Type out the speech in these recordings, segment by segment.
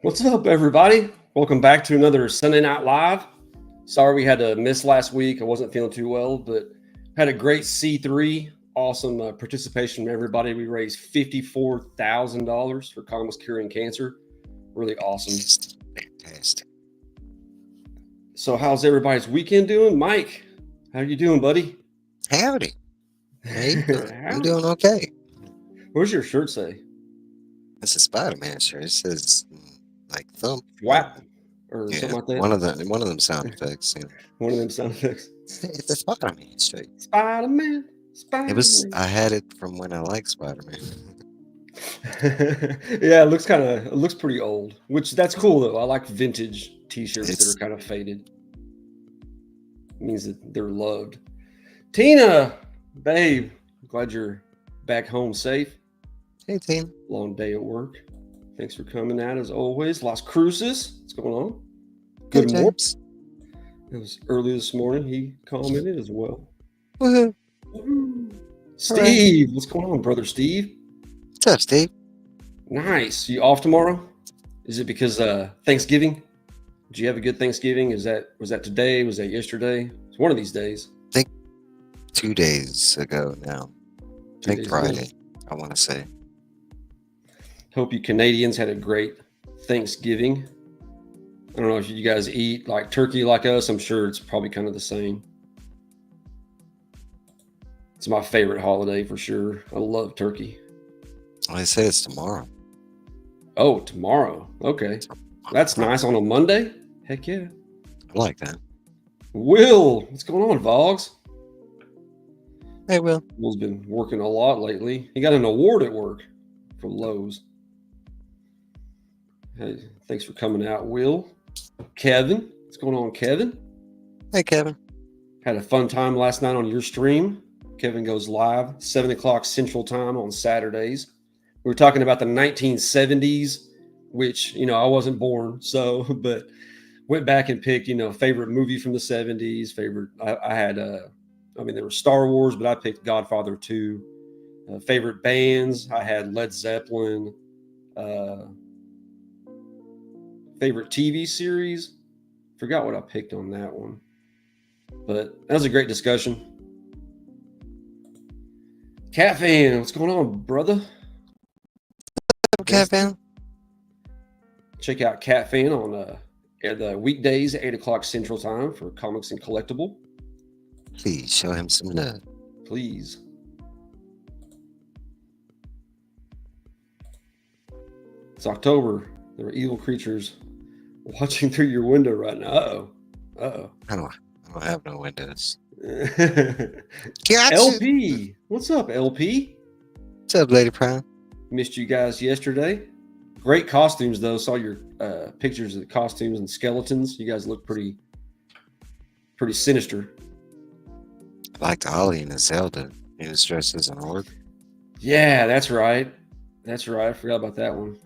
What's up, everybody? Welcome back to another Sunday Night Live. Sorry we had to miss last week. I wasn't feeling too well, but had a great C3. Awesome participation from everybody. We raised $54,000 for Comics Curing Cancer. Really awesome. Fantastic. So how's everybody's weekend doing? Mike, how you doing, buddy? Howdy. Hey, I'm doing okay. What does your shirt say? It's a Spider-Man shirt. It says like thump. Whap or something like that. One of them sound effects. One of them sound effects. It's a Spider-Man shirt. Spider-Man. I had it from when I liked Spider-Man. Yeah, it looks pretty old, which that's cool though. I like vintage t-shirts that are kind of faded. It means that they're loved. Tina, babe, glad you're back home safe. Hey, Tina. Long day at work. Thanks for coming out as always. Las Cruces, what's going on? Good morning. It was early this morning. He commented as well. Woohoo. Steve, what's going on, brother Steve? What's up, Steve? Nice. You off tomorrow? Is it because Thanksgiving? Did you have a good Thanksgiving? Was that today? Was that yesterday? It's one of these days. I think 2 days ago now. I think Friday, I want to say. Hope you Canadians had a great Thanksgiving. I don't know if you guys eat like turkey like us. I'm sure it's probably kind of the same. It's my favorite holiday for sure. I love turkey. I say it's tomorrow. Oh, tomorrow. Okay. That's nice on a Monday. Heck yeah. I like that. Will, what's going on, Vogs? Hey, Will. Will's been working a lot lately. He got an award at work for Lowe's. Hey, thanks for coming out, Will. Kevin, what's going on, Kevin? Hey, Kevin. Had a fun time last night on your stream. Kevin goes live 7 o'clock Central Time on Saturdays. We were talking about the 1970s, which, I wasn't born, but went back and picked, favorite movie from the 70s, favorite. I had, there was Star Wars, but I picked Godfather 2. Favorite bands, I had Led Zeppelin. Favorite TV series, forgot what I picked on that one, but that was a great discussion. Cat fan, what's going on, brother? Cat fan. Check out Cat fan on the weekdays at 8 o'clock Central Time for Comics and Collectible. Please show him some love. Please. It's October. There are evil creatures watching through your window right now. Uh-oh. I don't have no windows. LP. What's up, LP? What's up, Lady Prime? Missed you guys yesterday. Great costumes, though. Saw your pictures of the costumes and skeletons. You guys look pretty sinister. I liked Ollie and Zelda. He was dressed as an orc. Yeah, that's right. I forgot about that one.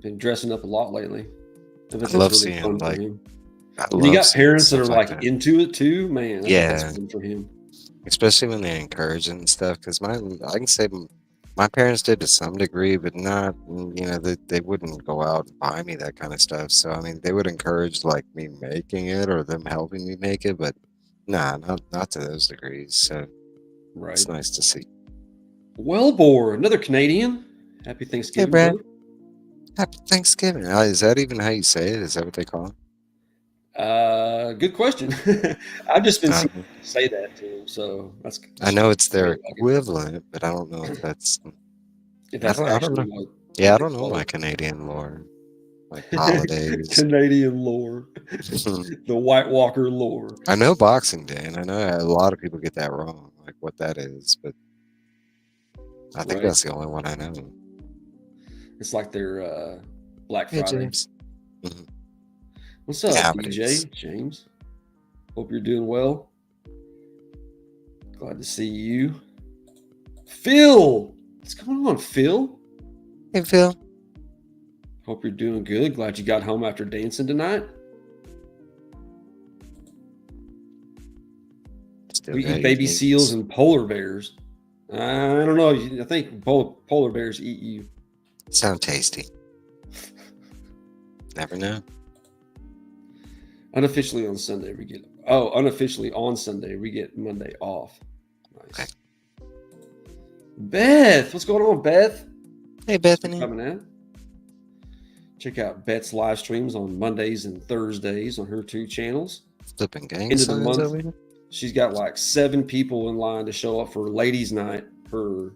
Been dressing up a lot lately. I love seeing him. You got parents that are like into it too, man. That's fun for him. Especially when they encourage it and stuff. Because I can say my parents did to some degree, but not. They wouldn't go out and buy me that kind of stuff. So they would encourage like me making it or them helping me make it, but nah, not to those degrees. So right, it's nice to see. Wellbore, another Canadian. Happy Thanksgiving, hey, Brad. Brother. Happy Thanksgiving. Is that even how you say it? Is that what they call it? Good question. I've just been seeing Uh, people say that to him, so I know it's their really like it. equivalent, but I don't know if that's. If that's I don't actually know. Yeah, what I they don't know call my Canadian lore, like holidays. Canadian lore, the White Walker lore. I know Boxing Day, and I know a lot of people get that wrong, like what that is, but I think Right? that's the only one I know. It's like their Black Hey, Friday. James. Mhm. What's up, DJ Nowadays. James? Hope you're doing well. Glad to see you, Phil. What's going on, Phil? Hey, Phil. Hope you're doing good. Glad you got home after dancing tonight. Still We got eat baby seals evenings. and polar bears. I don't know. I think polar bears eat you. Sound tasty. Never know. Unofficially on Sunday we get. Oh, unofficially on Sunday we get Monday off. Okay. Nice. Beth, what's going on, Beth? Hey, Thanks for Bethany. coming in. Check out Beth's live streams on Mondays and Thursdays on her two channels. Flipping gang End of the signs month, over here. she's got like 7 people in line to show up for Ladies' Night, her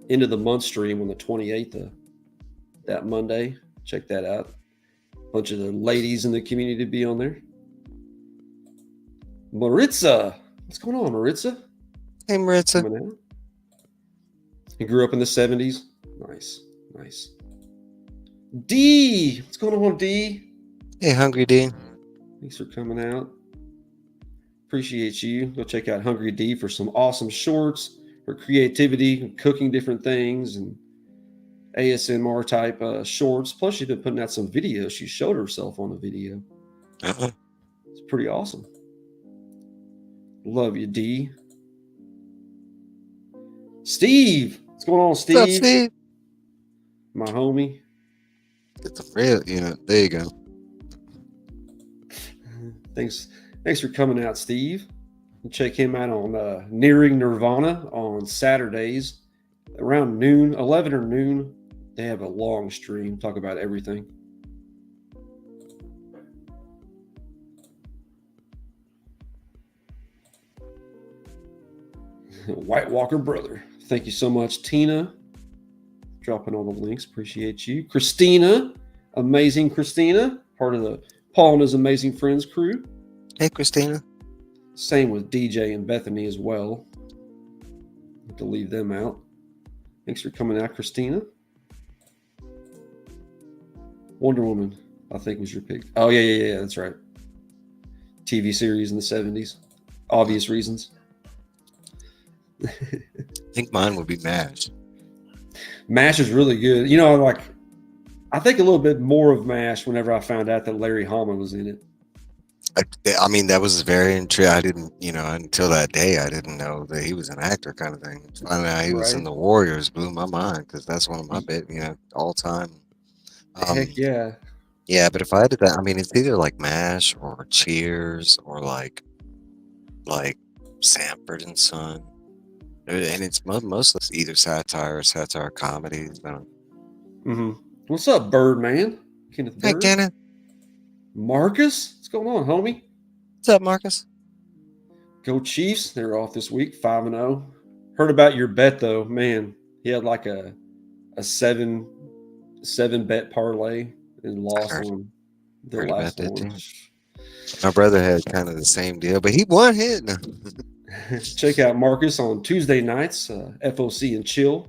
end of the month stream on the 28th of that Monday. Check that out. Bunch of the ladies in the community to be on there. Maritza, what's going on, Maritza? Hey, Maritza. Coming out. He grew up in the 70s. Nice, nice. D, what's going on, D? Hey, Hungry D. Thanks for coming out. Appreciate you. Go check out Hungry D for some awesome shorts, her creativity, cooking different things, and ASMR type shorts. Plus, she's been putting out some videos. She showed herself on a video. Uh-uh. It's pretty awesome. Love you, D. Steve, what's going on, What's up, Steve? Steve? My homie. Get the real, there you go. Thanks for coming out, Steve. Check him out on Nearing Nirvana on Saturdays around noon, 11 or noon. They have a long stream, talk about everything. White Walker brother. Thank you so much, Tina. Dropping all the links. Appreciate you. Christina, amazing Christina, part of the Paul and his Amazing Friends crew. Hey, Christina. Same with DJ and Bethany as well. Have to leave them out. Thanks for coming out, Christina. Wonder Woman, I think was your pick. Oh, yeah, that's right. TV series in the 70s. Obvious reasons. I think mine would be MASH. MASH is really good. I think a little bit more of MASH whenever I found out that Larry Hama was in it. I mean, that was very intriguing. I didn't, until that day, I didn't know that he was an actor kind of thing. Finding out he was in Right. the Warriors blew my mind because that's one of my all time. Heck yeah. Yeah, but if I did that, I mean, it's either like MASH or Cheers or like Sanford and Son, and it's mostly either satire or satire comedies. Mm-hmm. What's up, Birdman? Kenneth Hey, Bird. Kenneth. Marcus, what's going on, homie? What's up, Marcus? Go Chiefs. They're off this week, 5-0. Heard about your bet though, man. He had like a seven bet parlay and lost on the Heard about last that one. too. My brother had kind of the same deal, but he won hit. Check out Marcus on Tuesday nights, FOC and Chill,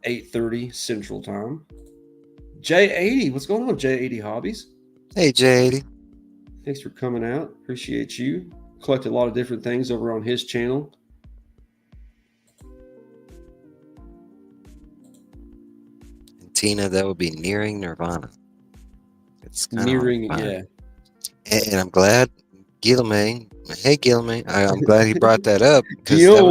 8:30 Central Time. J80, what's going on, J80 Hobbies? Hey, J80. Thanks for coming out. Appreciate you. Collected a lot of different things over on his channel. And Tina, that would be Nearing Nirvana. It's kind Nearing, of yeah. And I'm glad Guillaume. Hey, Guillaume. I'm glad he brought that up because that Guillaume.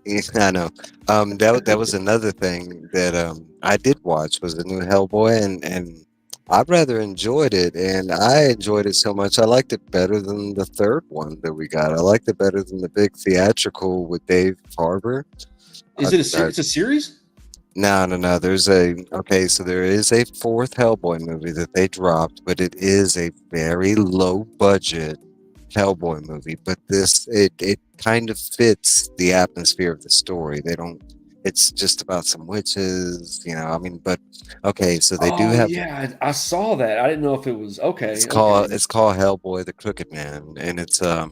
was. I know. That was another thing that I did watch was the new Hellboy, and I rather enjoyed it, and I enjoyed it so much I liked it better than the third one that we got. I liked it better than the big theatrical with Dave Farber. Is it it's a series? No. So there is a fourth Hellboy movie that they dropped, but it is a very low budget Hellboy movie. But it kind of fits the atmosphere of the story. They don't. It's just about some witches, you know. I mean, but okay, so they do Oh have. yeah, I saw that. I didn't know if it was It's okay. called Okay, it's called Hellboy the Crooked Man, and it's no,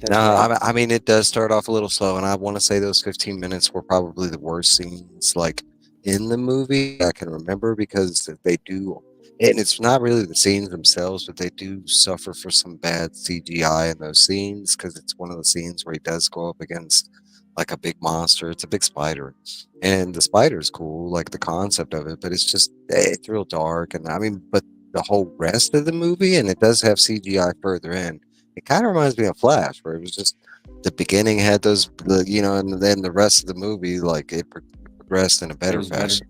that's right. I mean it does start off a little slow, and I want to say those 15 minutes were probably the worst scenes like in the movie I can remember because they do, and it's not really the scenes themselves, but they do suffer for some bad CGI in those scenes because it's one of the scenes where he does go up against like a big monster. It's a big spider, and the spider's cool, like the concept of it, but it's just it's real dark, and I mean, but the whole rest of the movie, and it does have CGI further in. It kind of reminds me of Flash, where it was just the beginning had and then the rest of the movie, like progressed in a It better was better. fashion.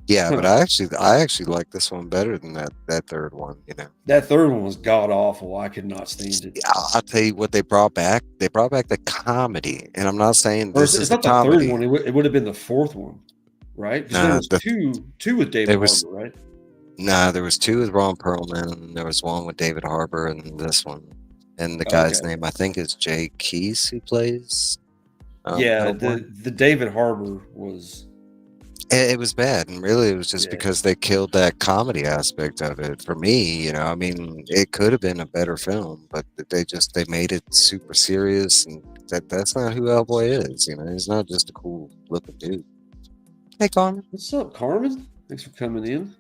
Yeah, but Huh. I actually like this one better than that third one. You know, That third one was god awful. I could not stand it. I'll tell you what they brought back. They brought back the comedy, and I'm not saying Or this it's is a not the third comedy. one. It would have been the fourth one, right? Because there Nah, was two with David there was Harbour, right? there was two with Ron Perlman, and there was one with David Harbour, and this one. And the guy's Okay. name I think is Jay Keese who plays Yeah, Hellboy. the David Harbour was It was bad, and really, it was just yeah. because they killed that comedy aspect of it. For me, you know, I mean, it could have been a better film, but they made it super serious, and that's not who Hellboy is. You know, he's not just a cool looking dude. Hey, Connor. What's up, Carmen? Thanks for coming in.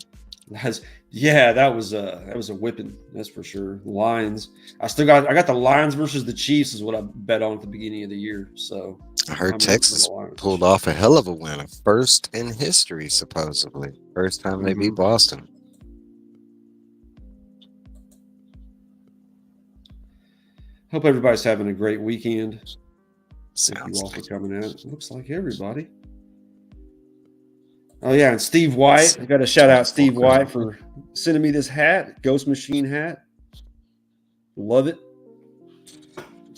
That was a whipping, that's for sure. Lions. I got the Lions versus the Chiefs is what I bet on at the beginning of the year. So I heard I'm rooting for the Texas Lions this pulled year. off a hell of a win, a first in history, supposedly. First time they beat Hmm. Boston. Hope everybody's having a great weekend. Thank you Sounds all for like coming out. It looks like everybody. Oh yeah, and Steve White. I got to shout out Steve White for sending me this hat, Ghost Machine hat. Love it.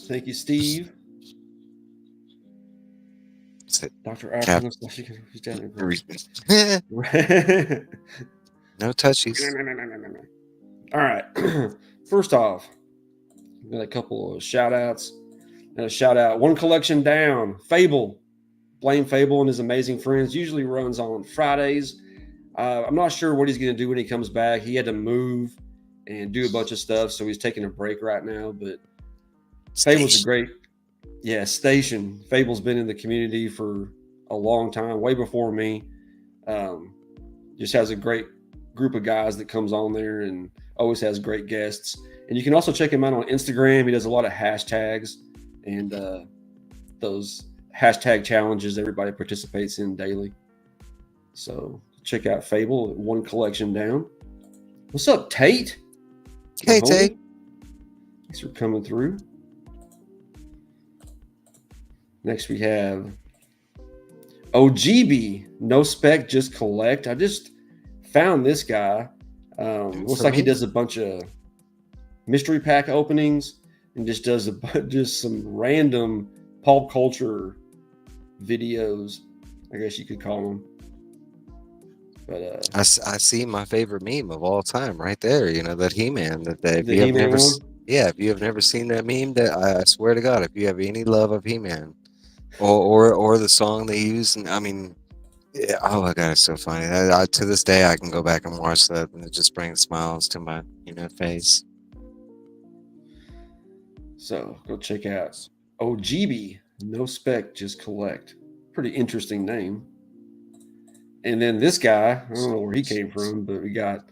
Thank you, Steve. Dr. Afro Cap. looks like he's down there. No touchies. All right. First off, got a couple of shout outs. And a shout out One Collection Down, Fable. Blame Fable and his amazing friends. Usually runs on Fridays. I'm not sure what he's going to do when he comes back. He had to move and do a bunch of stuff, so he's taking a break right now. But Fable's a great, station. Fable's been in the community for a long time, way before me. Just has a great group of guys that comes on there and always has great guests. And you can also check him out on Instagram. He does a lot of hashtags and those hashtag challenges everybody participates in daily. So check out Fable at One Collection Down. What's up, Tate? Hey, Tate. Thanks for coming through. Next we have OGB, no spec, just collect. I just found this guy. Looks like he does a bunch of mystery pack openings and just does just some random pulp culture videos, I guess you could call them. But I see my favorite meme of all time right there. You know, that He-Man. If the you have He-Man never, one. if you have never seen that meme, that I swear to God, if you have any love of He-Man, or the song they use, and I mean, yeah, oh my God, it's so funny. To this day, I can go back and watch that, and it just brings smiles to my face. So go check out OGB, no spec, just collect. Pretty interesting name. And then this guy, I don't know where he came from, but we got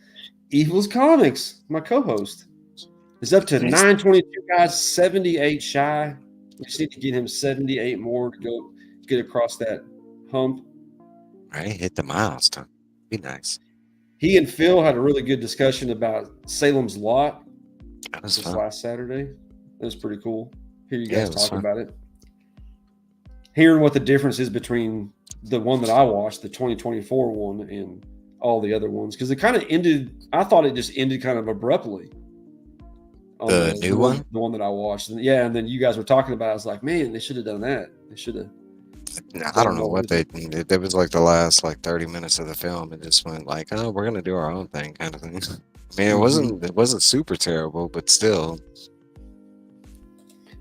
Evil's Comics, my co-host. Is up to 922 guys, 78 shy. We just need to get him 78 more to go get across that hump. Right, hit the milestone. Be nice. He and Phil had a really good discussion about Salem's Lot That was this fun. last Saturday. It was pretty cool. Hear you Yeah, guys it was talk fun. about it. Hearing what the difference is between the one that I watched, the 2024 one, and all the other ones. Because it kind of ended, I thought it just ended kind of abruptly. On The new one? The one that I watched. And yeah, and then you guys were talking about it. I was like, man, they should have done that. They should have. I Go don't know along what with they it. did. It was like the last like 30 minutes of the film. It just went like, oh, we're gonna do our own thing, kind of thing. I mean, Hmm. it wasn't super terrible, but still.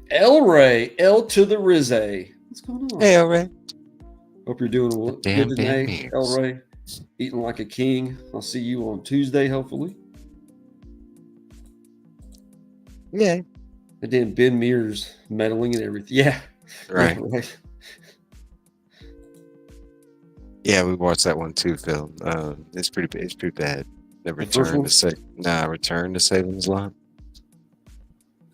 El Ray, L to the Rizze. What's going on? Hey, all right. Hope you're The doing good damn today, El Bambies. Ray. Eating like a king. I'll see you on Tuesday, hopefully. Yeah. And then Ben Mears meddling and everything. Yeah, yeah, Right. right. Yeah, we watched that one too, Phil. It's pretty bad. The The first return to one. say nah, return to Salem's Lot.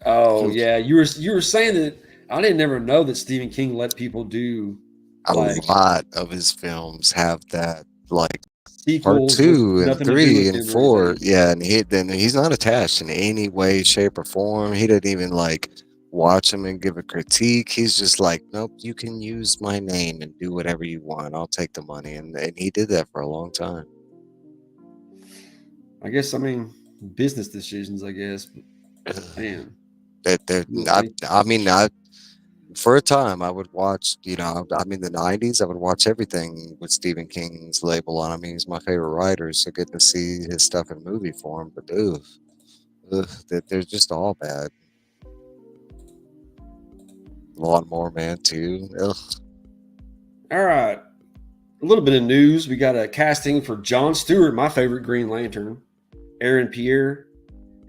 Oh yeah, you were saying that I didn't ever know that Stephen King let people do A like lot of his films have that, like part sequels with two and nothing to do three with and him or four. anything. Yeah, and he's not attached in any way, shape, or form. He didn't even like watch him and give a critique. He's just like, nope, you can use my name and do whatever you want. I'll take the money, and he did that for a long time. I guess I mean business decisions. I guess, but man, you would think. I mean, for a time, I would watch, I mean, the 90s, I would watch everything with Stephen King's label on. I mean, he's my favorite writer, so good to see his stuff in movie form. But, they're just all bad. Lawnmower Man, too. Ugh. All right, a little bit of news. We got a casting for John Stewart, my favorite Green Lantern, Aaron Pierre.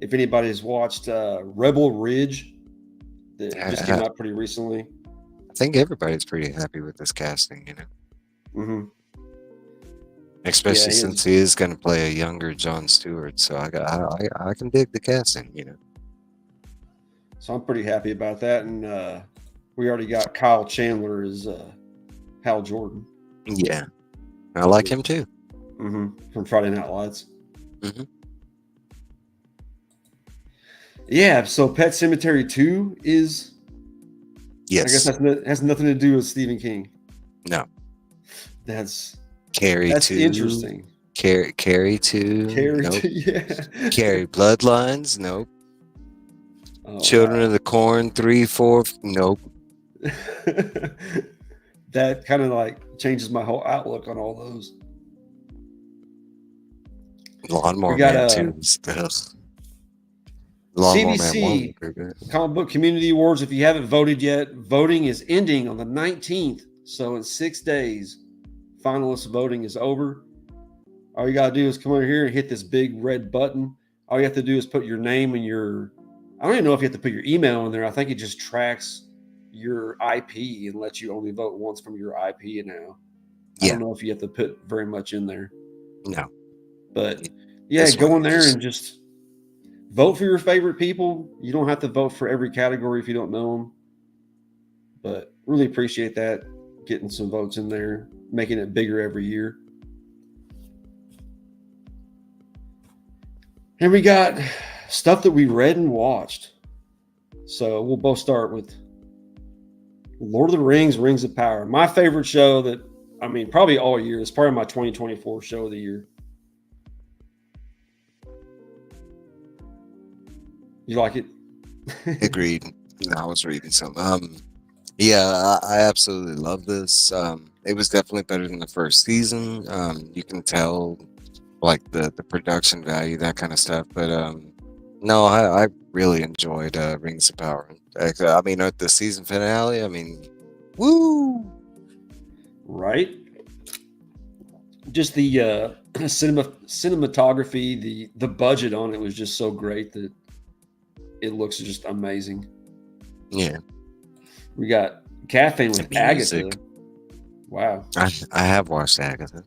If anybody has watched Rebel Ridge, that just I, came I out pretty recently. I think everybody's pretty happy with this casting. Hmm. Yeah, Especially he since is. he is going to play a younger John Stewart. So I can dig the casting. So I'm pretty happy about that. And we already got Kyle Chandler as Hal Jordan. Yeah, I like him too. From Friday Night Lights. Hmm. Yeah, so Pet Cemetery 2 is, I guess Yes. has nothing to do with Stephen King. No. That's Carrie that's too. interesting. Carrie too. Carrie, Nope. yeah. Carrie Bloodlines. Nope. Oh Children of wow. the Corn 3, 4. Nope. That kind of like changes my whole outlook on all those. We Lawnmower got Man a 2. Ugh. Lawnmower Man 1 was CBC pretty good. Comic Book Community Awards. If you haven't voted yet, voting is ending on the 19th. So in 6 days, finalist voting is over. All you gotta do is come over here and hit this big red button. All you have to do is put your name and your. I don't even know if you have to put your email in there. I think it just tracks your IP and lets you only vote once from your IP now. I Yeah. don't know if you have to put very much in there, No. but yeah, This go one, in you there just. and just vote for your favorite people. You don't have to vote for every category if you don't know them, but really appreciate that getting some votes in there, making it bigger every year. And we got stuff that we read and watched. So we'll both start with Lord of the Rings, Rings of Power. My favorite show that, I mean, probably all year. It's part of my 2024 show of the year. You like it? Agreed. I was reading some. Yeah, I absolutely love this. It was definitely better than the first season. You can tell like the production value, that kind of stuff. But no, I really enjoyed Rings of Power. I mean, at the season finale, I mean, woo! Right? Just the cinematography, the budget on it was just so great that it looks just amazing. Yeah, We got Caffeine the with Agatha. music. Wow. I have watched Agatha.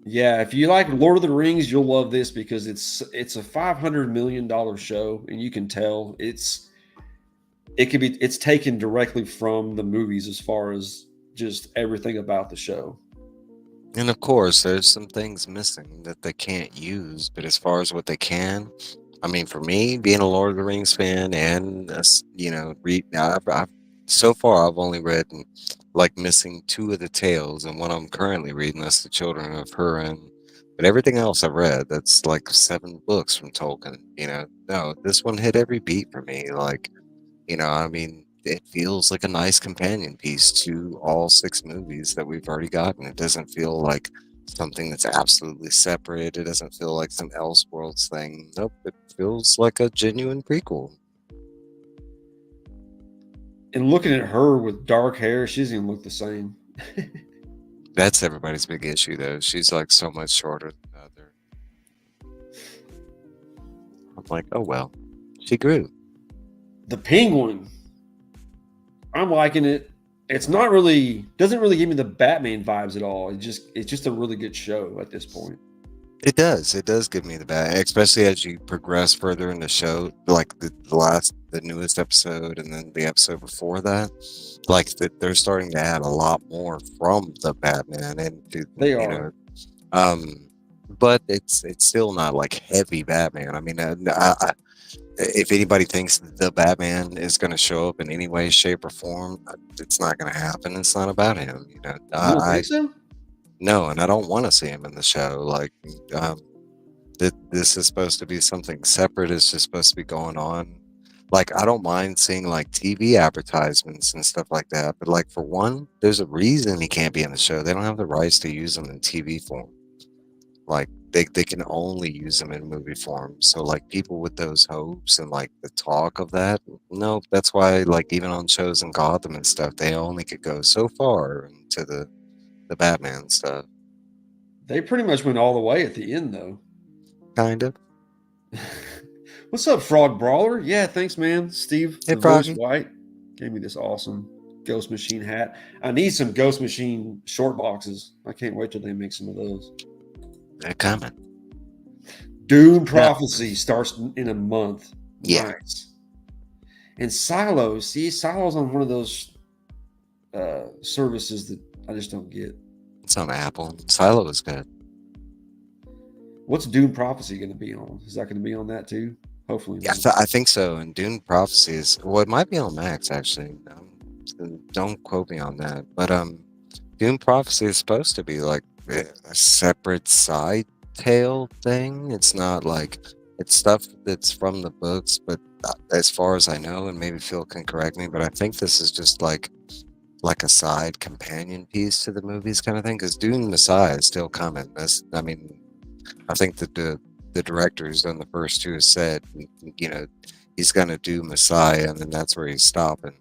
Yeah, if you like Lord of the Rings, you'll love this because it's a $500 million show, and you can tell it's taken directly from the movies as far as just everything about the show. And of course, there's some things missing that they can't use. But as far as what they can, I mean, for me, being a Lord of the Rings fan and read now, so far I've only read like missing two of the tales, and one I'm currently reading. That's the Children of Hurin, But everything else I've read, that's like 7 books from Tolkien, no, this one hit every beat for me, like, I mean, it feels like a nice companion piece to all 6 movies that we've already gotten. It doesn't feel like something that's absolutely separate. It doesn't feel like some Elseworlds thing. Nope, it feels like a genuine prequel. And looking at her with dark hair, she doesn't even look the same. That's everybody's big issue, though. She's like so much shorter than the other. I'm like, oh well, she grew. The Penguin, I'm liking it. It's not really doesn't really give me the Batman vibes at all. It's just a really good show at this point. It does. It does give me the bad, especially as you progress further in the show, like the newest episode, and then the episode before that. Like they're starting to add a lot more from the Batman into, They you are. know, um, but it's still not like heavy Batman. I mean, if anybody thinks the Batman is going to show up in any way, shape, or form, it's not going to happen. It's not about him. You don't think so? No, and I don't want to see him in the show. Like, um, this is supposed to be something separate. It's just supposed to be going on. Like, I don't mind seeing like TV advertisements and stuff like that. But like, for one, there's a reason he can't be in the show. They don't have the rights to use him in TV form. Like, they can only use him in movie form. So like, people with those hopes and like the talk of that, no, that's why like even on shows in Gotham and stuff, they only could go so far into the Batman stuff. They pretty much went all the way at the end, though. Kind of. What's up, Frog Brawler? Yeah, thanks, man. Steve, Hey, the voice Froggy. white, gave me this awesome Ghost Machine hat. I need some Ghost Machine short boxes. I can't wait till they make some of those. They're coming. Dune Yeah. Prophecy starts in a month. Yeah. Nice. And Silo, see, Silo's on one of those services that I just don't get. It's on Apple. Silo is good. What's Dune Prophecy going to be on? Is that going to be on that too? Hopefully Yeah, not. I think so. And Dune Prophecy is, well, it might be on Max actually. Don't quote me on that. But Dune Prophecy is supposed to be like a separate side tale thing. It's not like it's stuff that's from the books, but as far as I know, and maybe Phil can correct me, but I think this is just like a side companion piece to the movies kind of thing. Because Dune Messiah is still coming. I mean, I think that the director who's done the first two has said, you know, he's gonna do Messiah, and then that's where he's stopping,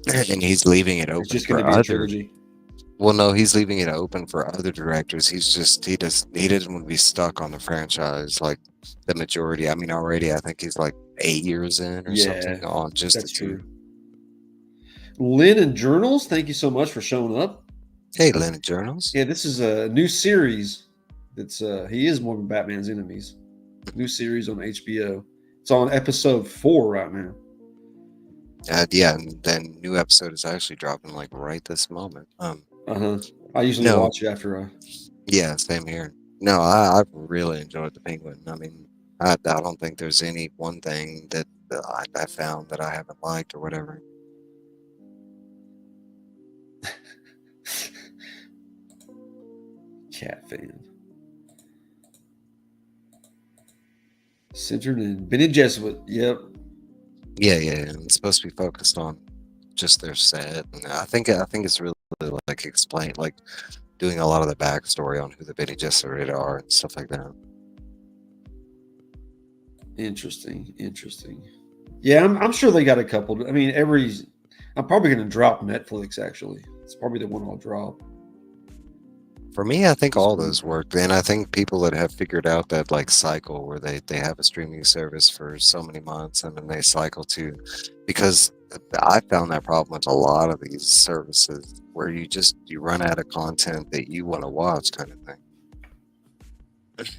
and he's leaving it It's open just going to for be a other. trilogy. Well, no, he's leaving it open for other directors. He doesn't want to be stuck on the franchise like the majority. I mean, already I think he's like 8 years in or Yeah, something on just the that's two. true. Lynn and Journals, thank you so much for showing up. Hey, Leonard Journals. Yeah, this is a new series. That's he is one of Batman's enemies. New series on HBO. It's on episode 4 right now. Yeah, and then new episode is actually dropping like right this moment. Uh-huh. I usually No, watch it after I yeah, same here. No, I've really enjoyed the Penguin. I mean, I don't think there's any one thing that I found that I haven't liked or whatever. cat fan. Centered in Benny Jesuit. Yep. Yeah, and it's supposed to be focused on just their set, and I think it's really like explain like doing a lot of the backstory on who the Bene Gesserit are and stuff like that. Interesting. Yeah, I'm sure they got a couple. I mean, I'm probably going to drop Netflix. Actually, it's probably the one I'll drop. For me, I think This all one. those work, and I think people that have figured out that like cycle where they have a streaming service for so many months and then they cycle to, because I found that problem with a lot of these services where you run out of content that you want to watch, kind of thing.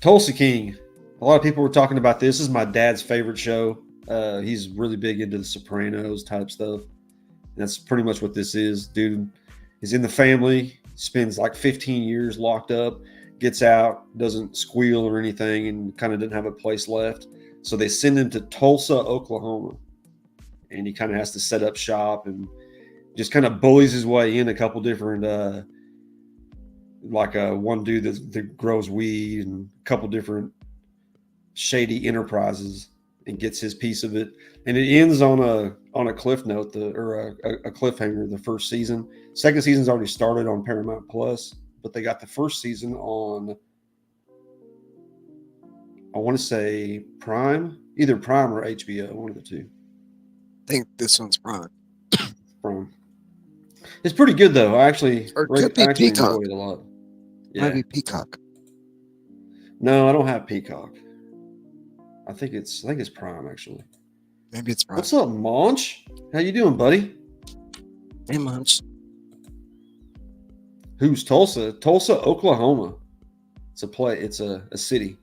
Tulsa King. A lot of people were talking about this. This is my dad's favorite show. He's really big into the Sopranos type stuff. And that's pretty much what this is. Dude is in the family, spends like 15 years locked up, gets out, doesn't squeal or anything, and kind of doesn't have a place left. So they send him to Tulsa, Oklahoma. And he kind of has to set up shop and just kind of bullies his way in a couple different like one dude that grows weed and a couple different shady enterprises and gets his piece of it. And it ends on a cliff note, or a cliffhanger. The first season, second season's already started on Paramount Plus, but they got the first season on, I want to say Prime, either Prime or HBO, one of the two. I think this one's Prime. Prime. It's pretty good though. Or it could be I actually enjoy Peacock. it a lot. Might Yeah. be Peacock. No, I don't have Peacock. I think it's Prime actually. Maybe it's Prime. What's up, Monch? How you doing, buddy? Hey, Munch. Who's Tulsa? Tulsa, Oklahoma. It's a city.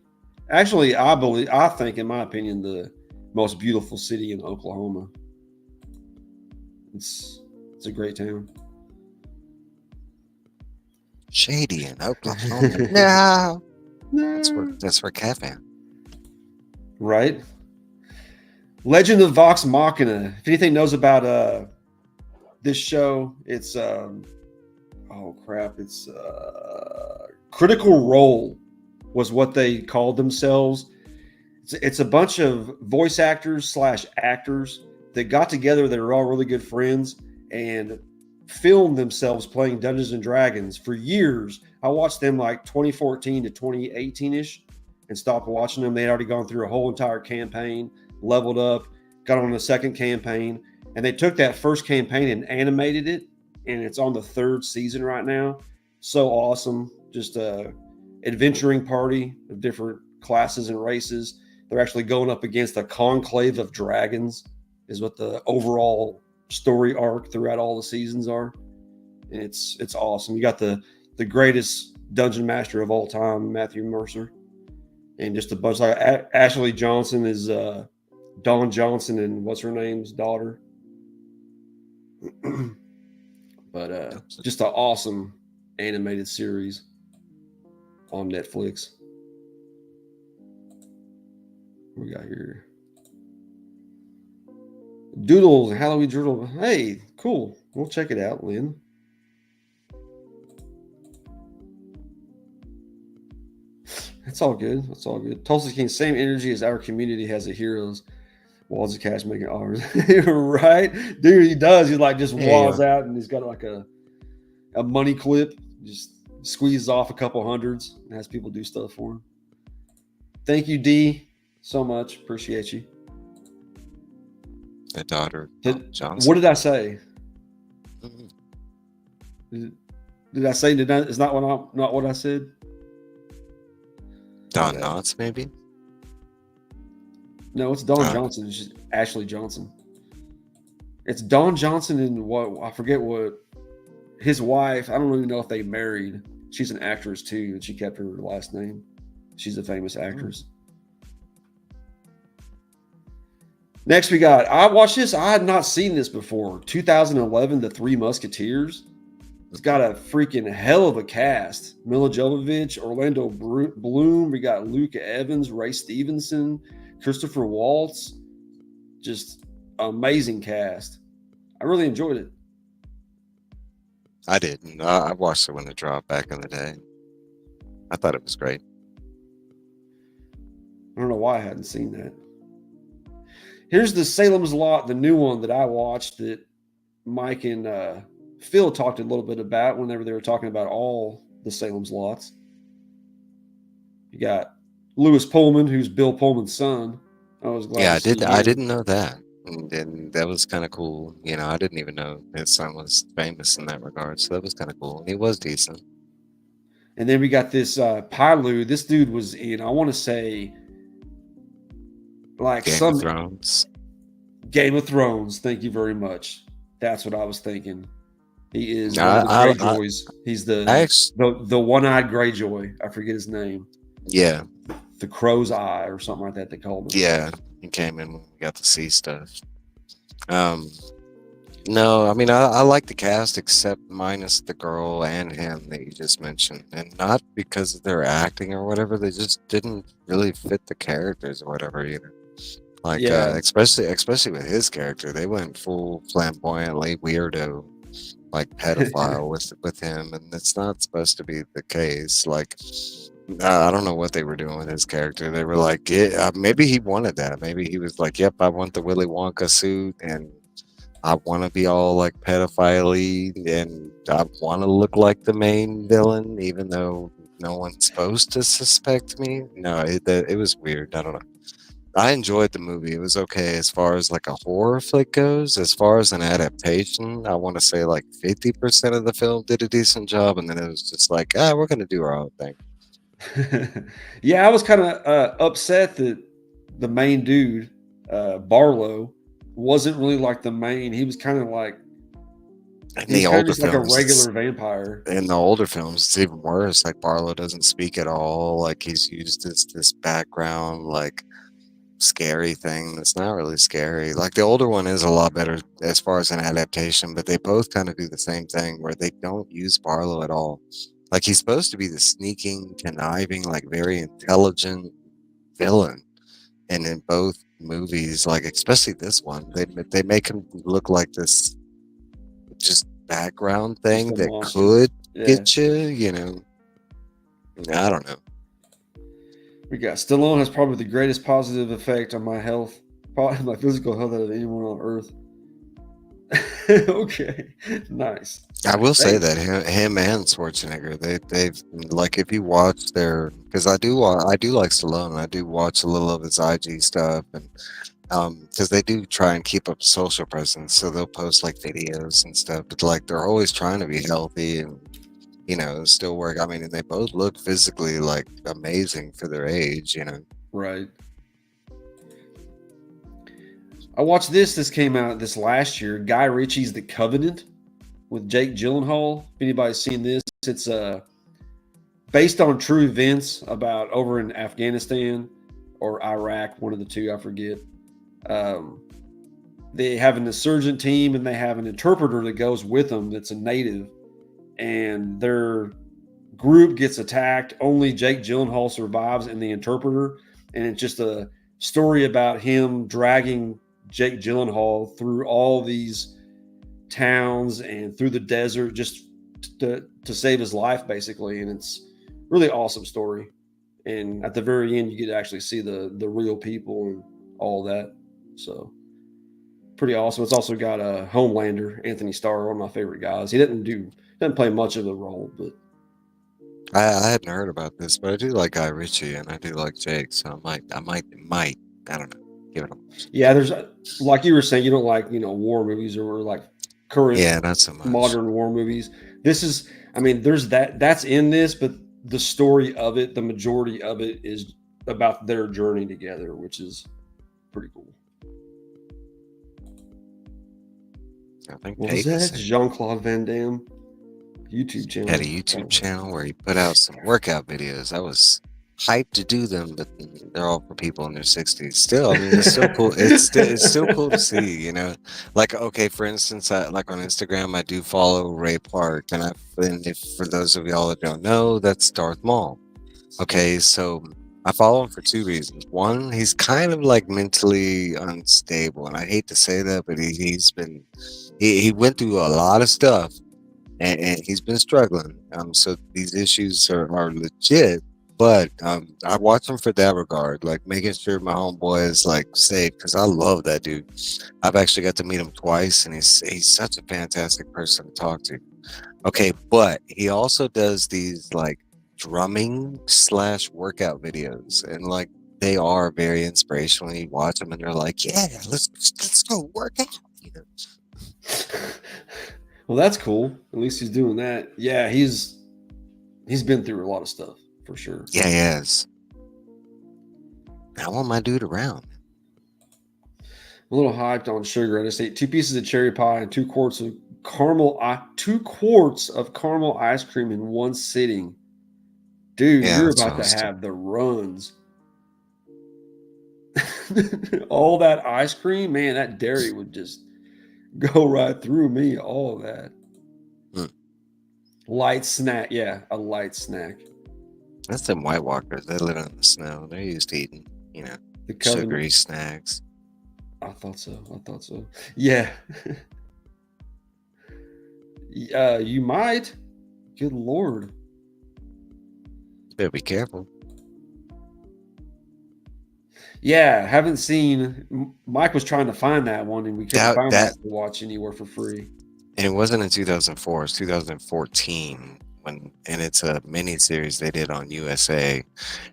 Actually, I think, in my opinion, the most beautiful city in Oklahoma. It's a great town. Shady in Oklahoma. No. That's where Catman. Right? Legend of Vox Machina. If anything knows about this show, it's it's Critical Role was what they called themselves. It's a bunch of voice actors / actors that got together. They were all really good friends and filmed themselves playing Dungeons and Dragons for years. I watched them like 2014 to 2018 ish and stopped watching them. They'd already gone through a whole entire campaign, leveled up, got on the second campaign, and they took that first campaign and animated it, and it's on the third season right now. So awesome. Just a adventuring party of different classes and races. They're actually going up against a conclave of dragons, is what the overall story arc throughout all the seasons are. And it's awesome. You got the greatest dungeon master of all time, Matthew Mercer, and just a bunch like Ashley Johnson is Dawn Johnson and what's her name's daughter. But just an awesome animated series on Netflix. We got here Doodles, Halloween Doodle. Hey, cool. We'll check it out, Lynn. It's all good. It's all good. Tulsa King, same energy as our community has at Heroes. Walls of Cash making ours. Right? Dude, he does. He like just walls out and he's got like a money clip. Just squeezes off a couple hundreds and has people do stuff for him. Thank you, D, so much. Appreciate you. The daughter Johnson. What did I say? Did I say that? Is not what I said? Don Knotts, maybe? No, it's Dawn Johnson. It's just Ashley Johnson. It's Dawn Johnson and what I forget what his wife. I don't even know if they married. She's an actress too, and she kept her last name. She's a famous actress. Next, we got. I watched this. I had not seen this before. 2011, The Three Musketeers. It's got a freaking hell of a cast. Mila Jovovich, Orlando Bloom. We got Luke Evans, Ray Stevenson, Christopher Waltz. Just amazing cast. I really enjoyed it. I didn't. I watched it when it dropped back in the day. I thought it was great. I don't know why I hadn't seen that. Here's the Salem's Lot, the new one that I watched that Mike and Phil talked a little bit about whenever they were talking about all the Salem's Lots. You got Lewis Pullman, who's Bill Pullman's son. I was glad. Yeah, I didn't know that, and that was kind of cool. You know, I didn't even know his son was famous in that regard, so that was kind of cool. And he was decent. And then we got this Pilu. This dude was in, I want to say, like Game of Thrones. Game of Thrones. Thank you very much. That's what I was thinking. He is one of the Greyjoys. He's the one-eyed Greyjoy. I forget his name. Yeah. The Crow's Eye or something like that they called him. Yeah. He came in when we got to see stuff. No, I mean, I like the cast except minus the girl and him that you just mentioned. And not because of their acting or whatever. They just didn't really fit the characters or whatever either. Like, especially with his character, they went full flamboyantly weirdo like pedophile with him, and it's not supposed to be the case. Like, I don't know what they were doing with his character. They were like, yeah, maybe he wanted that. Maybe he was like, yep, I want the Willy Wonka suit, and I want to be all like pedophile and I want to look like the main villain, even though no one's supposed to suspect me. No, it was weird. I don't know. I enjoyed the movie. It was okay as far as like a horror flick goes. As far as an adaptation, I want to say like 50% of the film did a decent job, and then it was just like, we're gonna do our own thing. Yeah, I was kind of upset that the main dude, Barlow, wasn't really like the main. He was kind of like In he's the kind of older just like a films, regular vampire. it's even worse. Like Barlow doesn't speak at all. Like he's used as this background, like scary thing that's not really scary. Like the older one is a lot better as far as an adaptation, but they both kind of do the same thing where they don't use Barlow at all. Like he's supposed to be the sneaking, conniving, like very intelligent villain. And in both movies, like especially this one, they make him look like this just background Just thing a that monster. could Yeah. get you, you know. I don't know. We got Stallone has probably the greatest positive effect on my health, probably my physical health out of anyone on earth. Okay, nice. I will say Thanks. that him and Schwarzenegger, they've like if you watch their because I do like Stallone. I do watch a little of his IG stuff and because they do try and keep up social presence, so they'll post like videos and stuff. But like they're always trying to be healthy and still work. I mean, and they both look physically like amazing for their age. Right. I watched this. This came out this last year. Guy Ritchie's The Covenant with Jake Gyllenhaal. If anybody's seen this, it's based on true events about over in Afghanistan or Iraq, one of the two, I forget. Um, they have an insurgent team and they have an interpreter that goes with them that's a native, and their group gets attacked. Only Jake Gyllenhaal survives and the interpreter, and it's just a story about him dragging Jake Gyllenhaal through all these towns and through the desert just to save his life, basically. And it's really awesome story. And at the very end, you get to actually see the real people and all that. So pretty awesome. It's also got a Homelander, Anthony Starr, one of my favorite guys. He doesn't play much of the role, but I hadn't heard about this, but I do like Guy Ritchie and I do like Jake, so I might, I don't know, give it a watch. yeah, there's like you were saying, you don't like war movies or like current Yeah, not so much. modern war movies. This is, I mean, there's that's in this, but the story of it, the majority of it is about their journey together, which is pretty cool. I think What was Tate was that? saying Jean Claude Van Damme YouTube he had a channel. YouTube Oh, channel where he put out some workout videos. I was hyped to do them, but they're all for people in their 60s. Still, I mean, it's still cool. It's still cool to see. Like okay, for instance, like on Instagram, I do follow Ray Park, and if for those of y'all that don't know, that's Darth Maul. Okay, so I follow him for two reasons. One, he's kind of like mentally unstable, and I hate to say that, but he went through a lot of stuff, and he's been struggling. So these issues are legit. But I watch him for that regard, like making sure my homeboy is like safe, because I love that dude. I've actually got to meet him twice, and he's such a fantastic person to talk to. Okay, but he also does these like drumming slash workout videos, and like they are very inspirational. You watch them, and they're like, "Yeah, let's go work out." You know? well, that's cool. At least he's doing that. Yeah, he's been through a lot of stuff for sure. Yeah, yes. I want my dude around. A little hyped on sugar. I just ate 2 pieces of cherry pie and 2 quarts of caramel ice cream in one sitting. Dude, Yeah, you're that's what about I to was doing. have the runs. All that ice cream, man, that dairy would just go right through me. All of that. Mm. Light snack. Yeah, a light snack. That's them White Walkers. They live in the snow. They're used to eating, The Covenant. sugary snacks. I thought so. I thought so. Yeah. You might. Good Lord. Better be careful. Yeah, haven't seen. Mike was trying to find that one, and we couldn't That find that that to watch anywhere for free. and it wasn't in 2004. It's 2014 and it's a mini series they did on USA.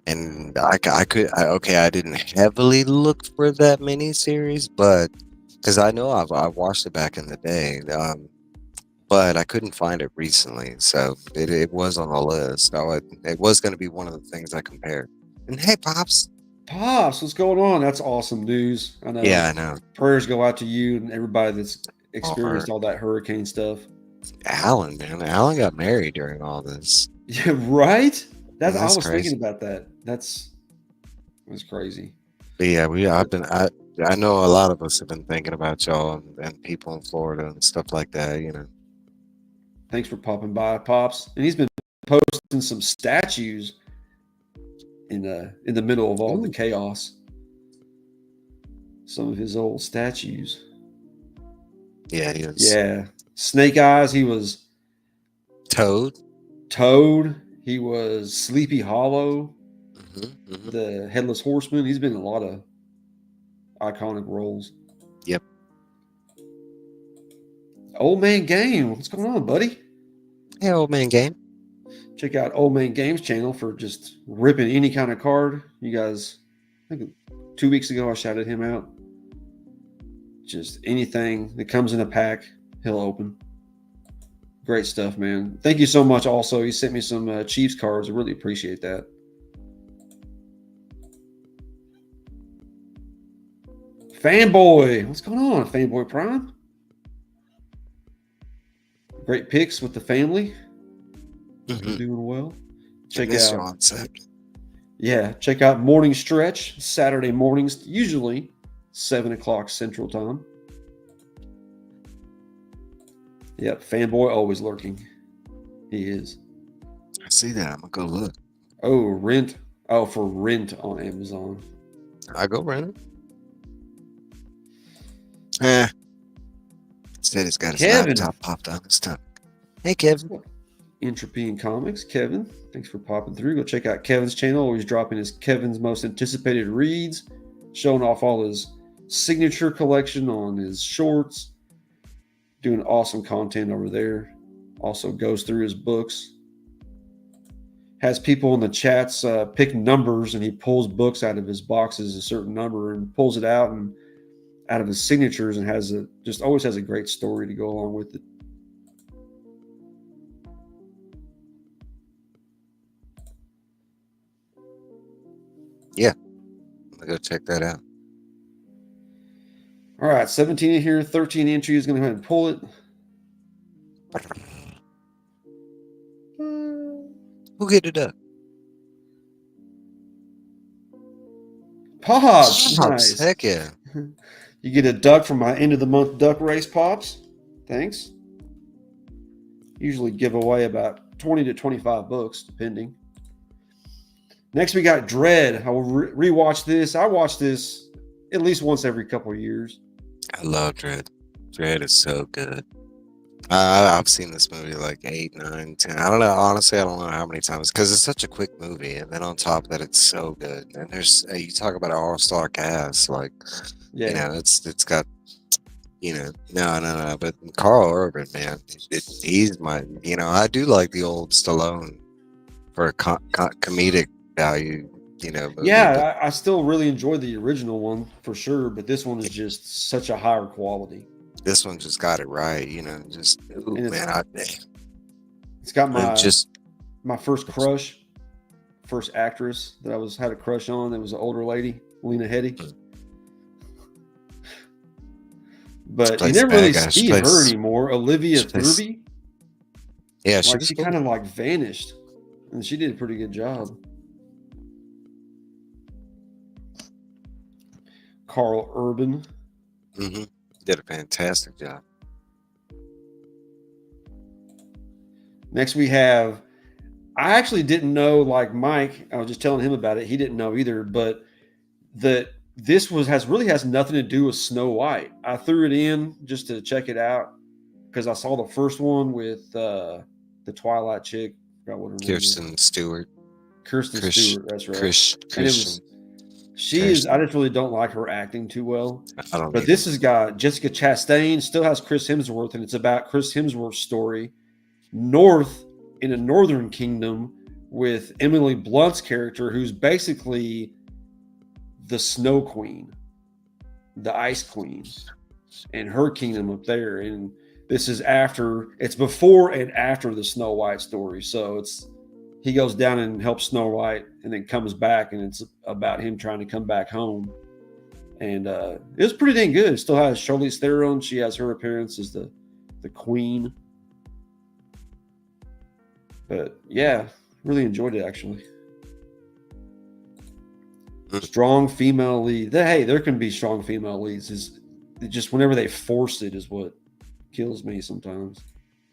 And okay, I didn't heavily look for that mini series, but because I know I watched it back in the day. But I couldn't find it recently, so it was on the list. So it was going to be one of the things I compared. And hey, pops. Pops, what's going on? That's awesome news. I know. Yeah, I know. Prayers go out to you and everybody that's All her experienced all that hurricane stuff. Alan, man. Alan got married during all this. Yeah, right. And I that's was thinking crazy. about that. That's crazy. But yeah, I know a lot of us have been thinking about y'all and people in Florida and stuff like that. You know. Thanks for popping by, Pops. And he's been posting some statues in the middle of all the Ooh. chaos. Some of his old statues. Yeah, he was Yeah. Snake Eyes, he was Toad. Toad, he was Sleepy Hollow, Hmm. the Headless Horseman. He's been in a lot of iconic roles. Yep. Old Man Game, what's going on, buddy? Hey, old man game. Check out Old Man Games channel for just ripping any kind of card. You guys, I think 2 weeks ago I shouted him out. Just anything that comes in a pack, he'll open. Great stuff, man. Thank you so much. Also, you sent me some Chiefs cards. I really appreciate that. Fanboy, what's going on, Fanboy Prime? Great picks with the family. Mm-hmm. Doing well. Check This out, Sean said. check out Morning Stretch Saturday mornings, usually 7 o'clock Central Time. Yep, Fanboy always lurking. He is. I see that. I'm gonna go look. Oh, Rent. Oh, for Rent on Amazon. I go rent it. Instead, he's got his Kevin. laptop popped on his tongue. Hey, Kevin. Entropy in Comics, Kevin. Thanks for popping through. Go check out Kevin's channel. Always dropping his Kevin's most anticipated reads, showing off all his signature collection on his shorts. Doing awesome content over there. Also goes through his books. Has people in the chats pick numbers, and he pulls books out of his boxes, a certain number, and pulls it out and out of his signatures, and just always has a great story to go along with it. Yeah, I'm gonna go check that out. All right, 17 in here, 13 entry is going to go ahead and pull it. Who get it up? Pops, nice. Heck yeah. You get a duck from my end of the month duck race, Pops. Thanks. Usually give away about 20 to 25 books, depending. Next, we got Dread. I will rewatch this. I watch this at least once every couple of years. I love Dread. Dread is so good. I've seen this movie like 8, 9, 10. I don't know. Honestly, I don't know how many times because it's such a quick movie, and then on top of that, it's so good. And there's you talk about an all-star cast, like Yeah. you know, it's got no. But Carl Urban, man, he's my. I do like the old Stallone for a comedic value. Movie, Yeah, I still really enjoy the original one for sure, but this one is just such a higher quality. This one just got it right, just ooh, And man. It's got my first crush, first actress that I had a crush on. That was an older lady, Lena Headey. But you never really see her anymore. Olivia Thirlby. Yeah, she kind of like vanished, and she did a pretty good job. Carl Urban. Mm-hmm. Did a fantastic job. Next we have, I actually didn't know, like Mike, I was just telling him about it. He didn't know either, but this really has nothing to do with Snow White. I threw it in just to check it out because I saw the first one with the Twilight chick. Forgot what her name is. Kirsten Stewart, Kirsten Chris, Stewart. That's right. Chris, And it Christian, was she is. I Kirsten. just really don't like her acting too well. I don't But either. this has got Jessica Chastain. Still has Chris Hemsworth, and it's about Chris Hemsworth's story north in a northern kingdom with Emily Blunt's character, who's basically the Snow Queen, the Ice Queen, and her kingdom up there. And this is after, it's before and after the Snow White story. So it's, he goes down and helps Snow White and then comes back, and it's about him trying to come back home. And it was pretty dang good. It still has Charlize Theron. She has her appearance as the queen. But yeah, really enjoyed it actually. Strong female lead. Hey, there can be strong female leads. Is just whenever they force it is what kills me sometimes.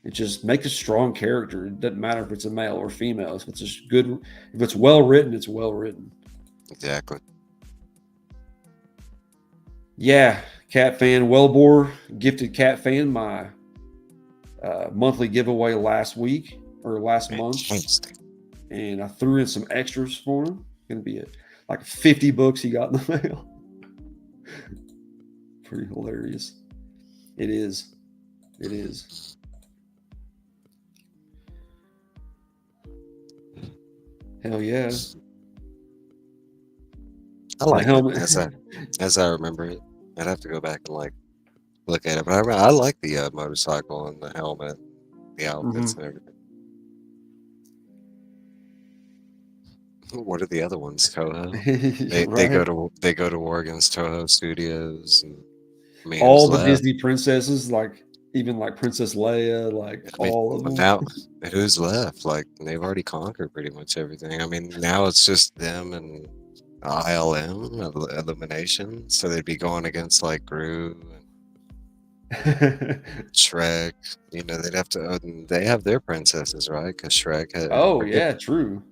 It just makes a strong character. It doesn't matter if it's a male or female. If it's just good, if it's well written, it's well written. Exactly. Yeah, Cat Fan Wellbore gifted Cat Fan my monthly giveaway last week or last month, and I threw in some extras for him. Going to be like 50 books he got in the mail. Pretty hilarious. It is. It is. Hell yeah. I like it as I remember it. I'd have to go back and like look at it, but I like the motorcycle and the helmet, the outfits and everything. What are the other ones? Toho. They go to Oregon's Toho Studios, and I mean, all the Disney princesses, like even like Princess Leia, like all of them. Now, who's left? Like they've already conquered pretty much everything. I mean, now it's just them and ILM Illumination, so they'd be going against like Gru and Shrek. You know, they'd have to. They have their princesses, right? Because Shrek had. Oh yeah, true.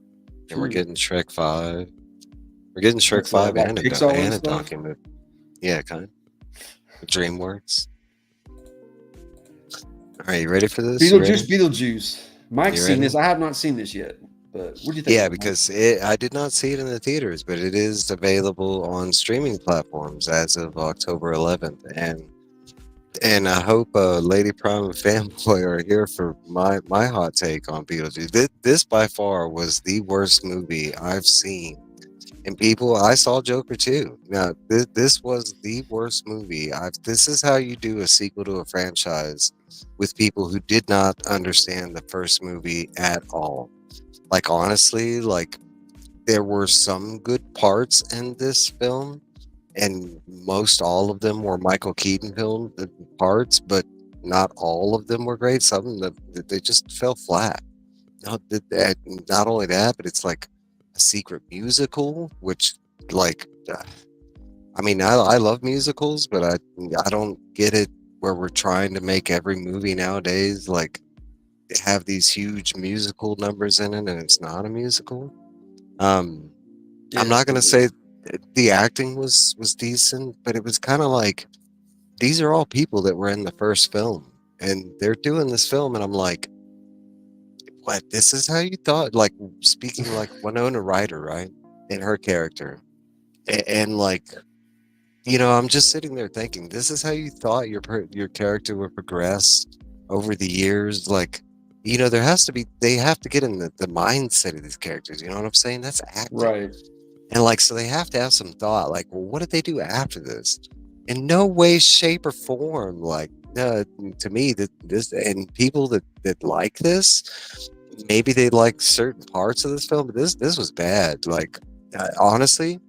And we're getting Shrek 5. We're getting Shrek 5 like and a Donkey movie. Yeah, kind of. DreamWorks. All right, you ready for this? Beetlejuice. Mike's seen this. I have not seen this yet. But what do you think? Yeah, because I did not see it in the theaters, but it is available on streaming platforms as of October 11th. And I hope Lady Prime and Fanboy are here for my hot take on Beetlejuice. This by far was the worst movie I've seen. And people, I saw Joker too. Now, this was the worst movie. This is how you do a sequel to a franchise with people who did not understand the first movie at all. Like, honestly, like, there were some good parts in this film, and most all of them were Michael Keaton film parts, but not all of them were great. Some of them, they just fell flat. Not only that, but it's like a secret musical, which, like, I mean, I love musicals, but I don't get it where we're trying to make every movie nowadays, like, have these huge musical numbers in it, and it's not a musical. I'm not gonna say the acting was decent, but it was kind of like, these are all people that were in the first film, and they're doing this film, and I'm like, what? This is how you thought? Like, speaking like Winona Ryder, right, in her character, and like, you know, I'm just sitting there thinking, this is how you thought your character would progress over the years, like. You know, they have to get in the mindset of these characters. You know what I'm saying? That's acting. Right. And like, so they have to have some thought, like, well, what did they do after this? In no way, shape, or form. Like, to me, and people that like this, maybe they like certain parts of this film, but this was bad. Like, honestly,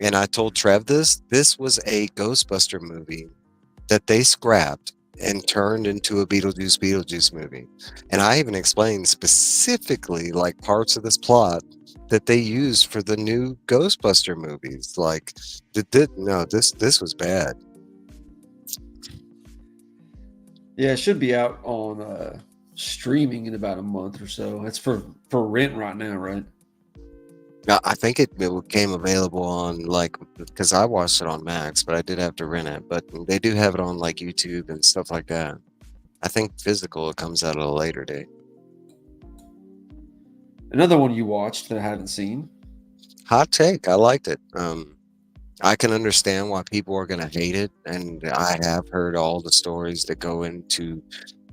and I told Trev this was a Ghostbuster movie that they scrapped and turned into a Beetlejuice movie. And I even explained specifically like parts of this plot that they used for the new Ghostbuster movies. Like, this was bad. Yeah, it should be out on streaming in about a month or so. It's for rent right now, right? I think it became available on, like, because I watched it on Max, but I did have to rent it. But they do have it on like YouTube and stuff like that. I think physical it comes out at a later date. Another one you watched that I haven't seen. Hot take. I liked it. I can understand why people are gonna hate it, and I have heard all the stories that go into,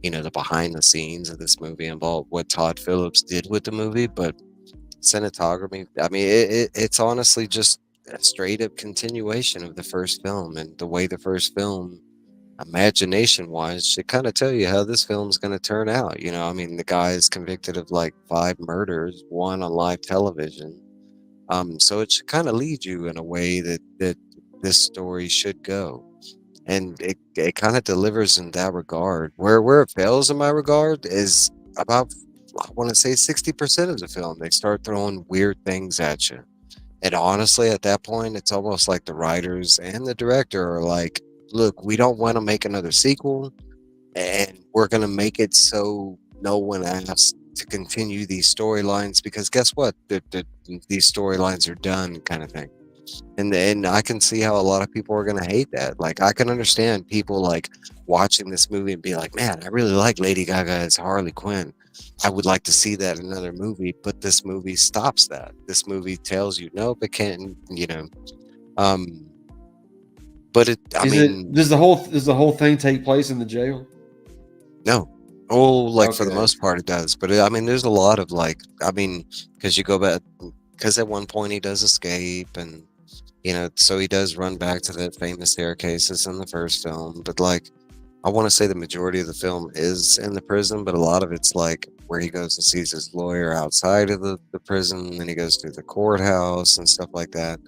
the behind the scenes of this movie and what Todd Phillips did with the movie. But cinematography, I mean, it's honestly just a straight up continuation of the first film, and the way the first film, imagination wise, should kind of tell you how this film's going to turn out. I mean, the guy is convicted of like 5 murders, one on live television. So it should kind of lead you in a way that this story should go, and it kind of delivers in that regard. Where it fails in my regard is about, I want to say, 60% of the film. They start throwing weird things at you, and honestly, at that point, it's almost like the writers and the director are like, "Look, we don't want to make another sequel, and we're gonna make it so no one asks to continue these storylines because guess what? These storylines are done," kind of thing. And I can see how a lot of people are gonna hate that. Like, I can understand people like watching this movie and be like, "Man, I really like Lady Gaga as Harley Quinn. I would like to see that in another movie." But this movie stops that. This movie tells you, "Nope, it can't." Um, but I Is it mean, does the whole thing take place in the jail? no. Oh, like for the Okay. most part, it does. But I mean, there's a lot of like, I mean, because you go back, because at one point he does escape, and so he does run back to that famous staircases in the first film. But like, I want to say the majority of the film is in the prison, but a lot of it's like where he goes and sees his lawyer outside of the prison, and then he goes to the courthouse and stuff like that.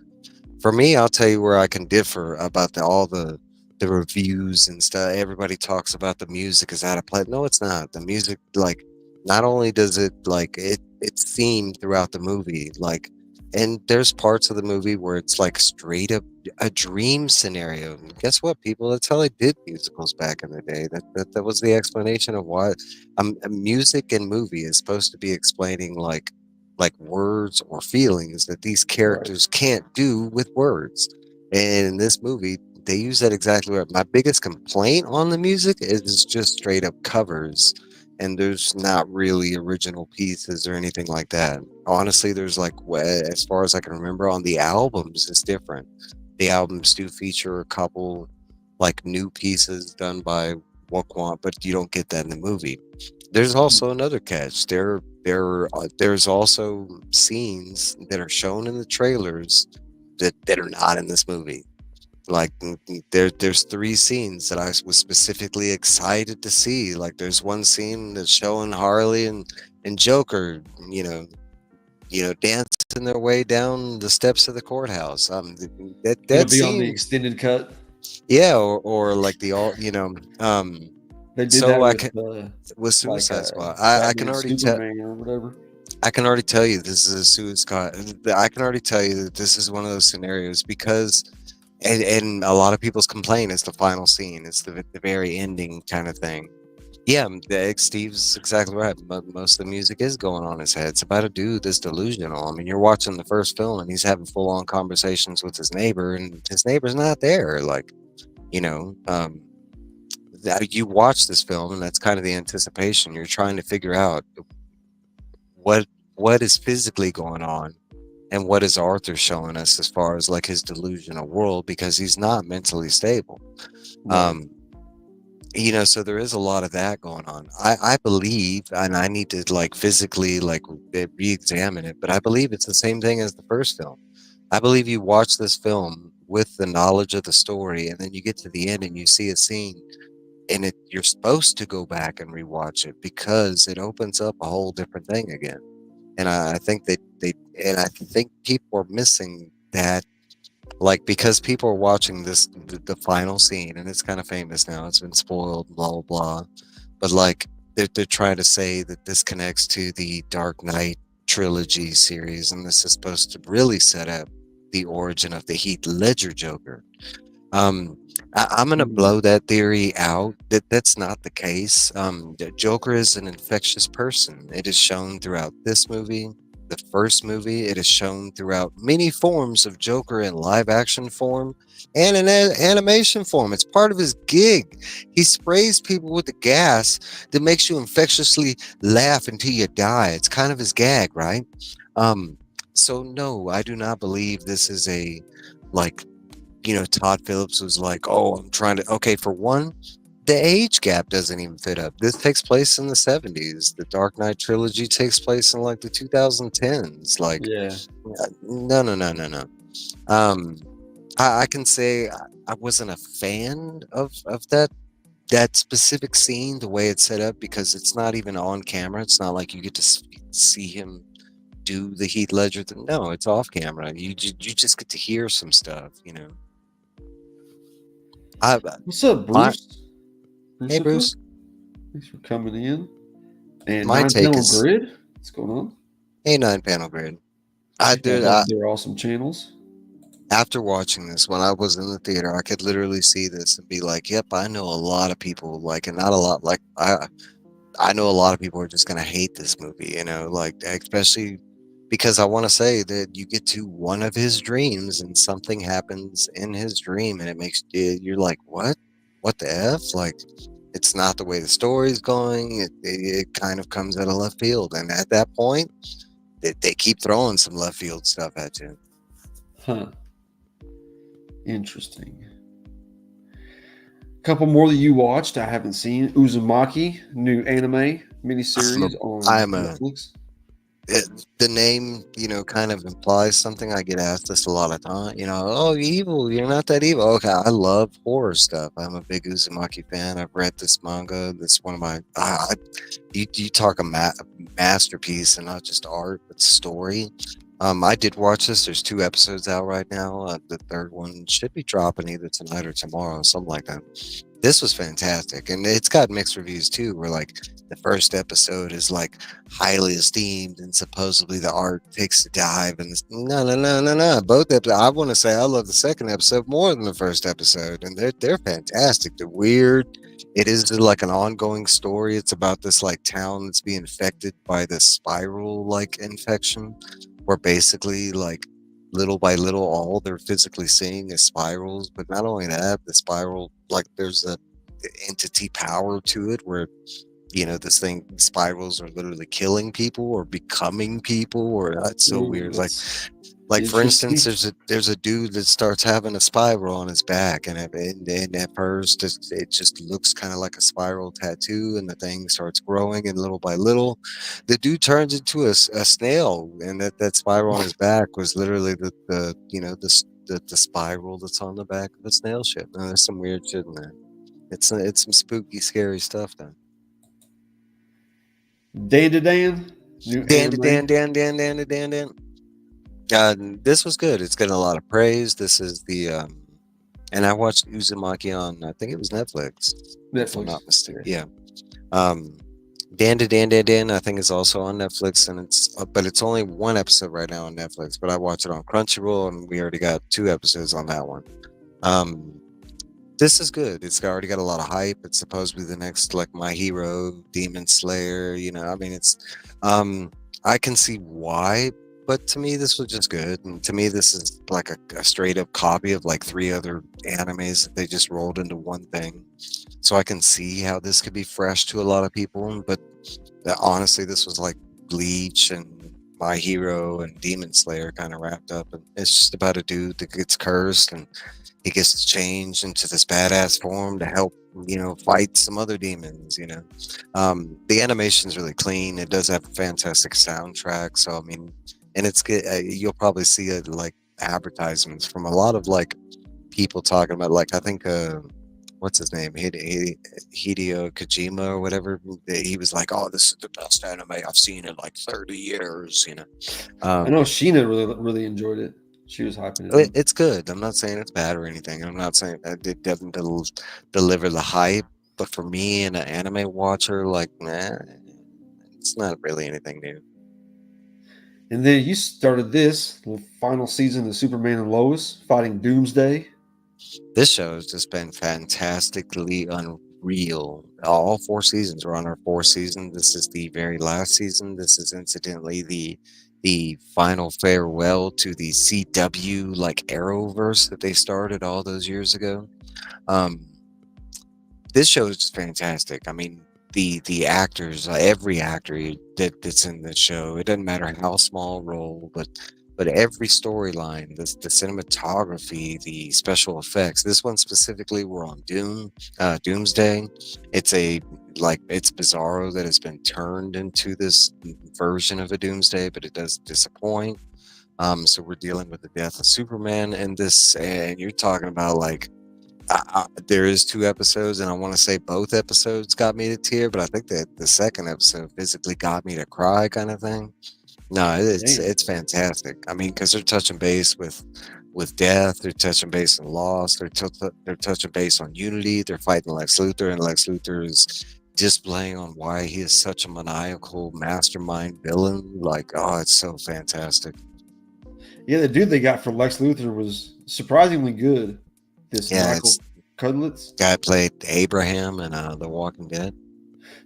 For me, I'll tell you where I can differ about all the reviews and stuff. Everybody talks about the music is out of place. No, it's not. The music, like, not only does it like it's themed throughout the movie, like, and there's parts of the movie where it's like straight up a dream scenario. And guess what, people? That's how they did musicals back in the day. That was the explanation of why a music and movie is supposed to be explaining like words or feelings that these Right. characters can't do with words. And in this movie, they use that exactly right. My biggest complaint on the music is just straight up covers, and there's not really original pieces or anything like that. Honestly, there's like, as far as I can remember, on the albums, it's different. The albums do feature a couple like new pieces done by Waquan, but you don't get that in the movie. There's Hmm. also another catch. There's also scenes that are shown in the trailers that are not in this movie. Like, there's 3 scenes that I was specifically excited to see. Like, there's one scene that's showing Harley and Joker, dancing their way down the steps of the courthouse. That It'll be on the scene, extended cut. yeah, or like the all, They did so that I with can with like Suicide Squad. I can Batman already tell. Superman or whatever. I can already tell you this is a Suicide. I can already tell you that this is one of those scenarios because, and a lot of people's complaint is the final scene. It's the very ending kind of thing. Yeah, Steve's exactly right. Most of the music is going on his head. It's about a dude that's delusional. I mean, you're watching the first film and he's having full on conversations with his neighbor, and his neighbor's not there. Like, you know, um, that you watch this film, and that's kind of the anticipation. You're trying to figure out what what is physically going on and what is Arthur showing us as far as like his delusional world because he's not mentally stable. Right. Um, so there is a lot of that going on. I believe, and I need to like physically like re-examine it, but I believe it's the same thing as the first film. I believe you watch this film with the knowledge of the story, and then you get to the end and you see a scene, and you're supposed to go back and rewatch it because it opens up a whole different thing again. And I think and I think people are missing that, like, because people are watching the final scene, and it's kind of famous now. It's been spoiled, blah blah blah. But like, they're trying to say that this connects to the Dark Knight trilogy series, and this is supposed to really set up the origin of the Heath Ledger Joker. Um, I'm gonna Mhm. blow that theory out. That's not the case. The Joker is an infectious person. It is shown throughout this movie. the first movie, it is shown throughout many forms of Joker in live action form and in animation form. It's part of his gig. He sprays people with the gas that makes you infectiously laugh until you die. It's kind of his gag, right? Um, so no, I do not believe this is a like Todd Phillips was like, "Oh, I'm trying to." Okay, for one, the age gap doesn't even fit up. This takes place in the 70s. The Dark Knight trilogy takes place in like the 2010s. Like, Yeah. no, no, no, no, no. Um, I can say I wasn't a fan of that specific scene, the way it's set up, because it's not even on camera. It's not like you get to see him do the Heath Ledger thing. No, it's off camera. You just get to hear some stuff. I What's up, my Bruce? Hey Lucifer? Bruce, Thanks for coming in. And my nine take panel is grid. What's going on? A9 panel grid. I Check out did. both of their awesome channels. After watching this, when I was in the theater, I could literally see this and be like, "Yep, I know a lot of people like, and not a lot like I know a lot of people are just gonna hate this movie, like especially because I want to say that you get to one of his dreams and something happens in his dream and it makes you're like, what the f? Like, it's not the way the story's going. It kind of comes out of left field, and at that point, they keep throwing some left field stuff at you. Huh. Interesting. A couple more that you watched I haven't seen. Uzumaki, new anime I'm a miniseries on I'm a Netflix. the name, kind of implies something. I get asked this a lot of time. Oh, evil. You're not that evil. Okay, I love horror stuff. I'm a big Uzumaki fan. I've read this manga. That's one of my. You talk a masterpiece and not just art, but story. I did watch this. There's 2 episodes out right now. The third one should be dropping either tonight or tomorrow, something like that. This was fantastic, and it's got mixed reviews too. Where like the first episode is like highly esteemed, and supposedly the art takes a dive. And no, no, no, no, no. Both episodes. I want to say I love the second episode more than the first episode, and they're fantastic. They're weird. It is like an ongoing story. It's about this like town that's being infected by this spiral like infection, where basically like little by little all they're physically seeing is spirals. But not only that, the spiral, like, there's a entity power to it where this thing spirals are literally killing people or becoming people, or it's so Ooh, weird. like that's like for instance, interesting. there's a dude that starts having a spiral on his back, and at first it just looks kind of like a spiral tattoo, and the thing starts growing, and little by little the dude turns into a snail, and that spiral on his back was literally the spiral that's on the back of a snail ship. Now, there's some weird shit in there. It's some spooky, scary stuff though. Dan to Dan, new Dan, anime. Dan, Dan, Dan, Dan, Dan, Dan. This was good. It's getting a lot of praise. This is and I watched Uzumaki on, I think it was Netflix, if I'm Netflix. not mistaken. Yeah. Yeah. Um, Dan to Dan Dan Dan, I think it's also on Netflix, and but it's only one episode right now on Netflix. But I watched it on Crunchyroll, and we already got 2 episodes on that one. Um, this is good. It's already got a lot of hype. It's supposed to be the next like My Hero, Demon Slayer. I mean, um, I can see why, but to me, this was just good. And to me, this is like a straight up copy of like 3 other animes that they just rolled into one thing. So I can see how this could be fresh to a lot of people. But honestly, this was like Bleach and My Hero and Demon Slayer kind of wrapped up. And it's just about a dude that gets cursed and he gets changed into this badass form to help fight some other demons. The animation's really clean. It does have a fantastic soundtrack, so I mean, and it's good. You'll probably see it like advertisements from a lot of like people talking about, like, I think what's his name, Hideo Kojima or whatever. He was like, oh, this is the best anime I've seen in like 30 years. I know um Sheena really enjoyed it. She was hyping it up. It's good. I'm not saying it's bad or anything. I'm not saying that it doesn't deliver the hype. But for me, and an anime watcher, like, nah, it's not really anything new. And then you started this the final season of Superman and Lois fighting Doomsday. This show has just been fantastically unreal. All 4 seasons. We're on our 4th season. This is the very last season. This is incidentally the the final farewell to the CW like Arrowverse that they started all those years ago. Um, this show is just fantastic. I mean, the actors, every actor that's in the show, it doesn't matter how small role, but every storyline, the cinematography, the special effects. This one specifically, we're on Doomsday. It's a it's bizarro that has been turned into this version of a Doomsday, but it does disappoint. So we're dealing with the death of Superman and this, and you're talking about like there is 2 episodes, and I want to say both episodes got me to tear, but I think that the second episode physically got me to cry, kind of thing. No, Damn. it's fantastic. I mean, because they're touching base with death, they're touching base on loss, they're touching base on unity, they're fighting Lex Luthor, and Lex Luthor is displaying on why he is such a maniacal mastermind villain. Like, oh, it's so fantastic. Yeah, the dude they got for Lex Luthor was surprisingly good. This Yeah, Michael it's Cudlitz. guy played Abraham in The Walking Dead.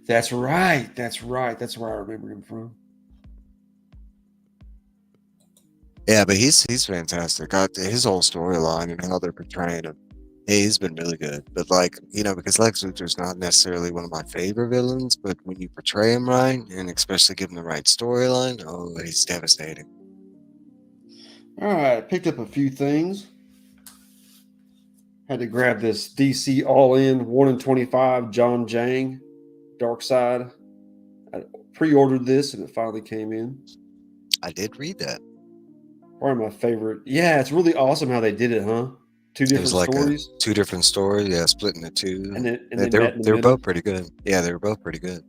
That's right. That's right. That's where I remember him from. Yeah, but he's fantastic. His whole storyline and how they're portraying him, hey, he's been really good. But like because Lex Luthor's not necessarily one of my favorite villains, but when you portray him right, and especially give him the right storyline, oh, he's devastating. All right, picked up a few things. Had to grab this DC All In 1 in 25 John Jang Dark Side. I pre-ordered this and it finally came in. I did read that. Probably my favorite. Yeah, it's really awesome how they did it, huh? Two It was different like a stories, 2 different stories, yeah, split into two. and Yeah, they met in the they were middle. both pretty good. Yeah, they were both pretty good.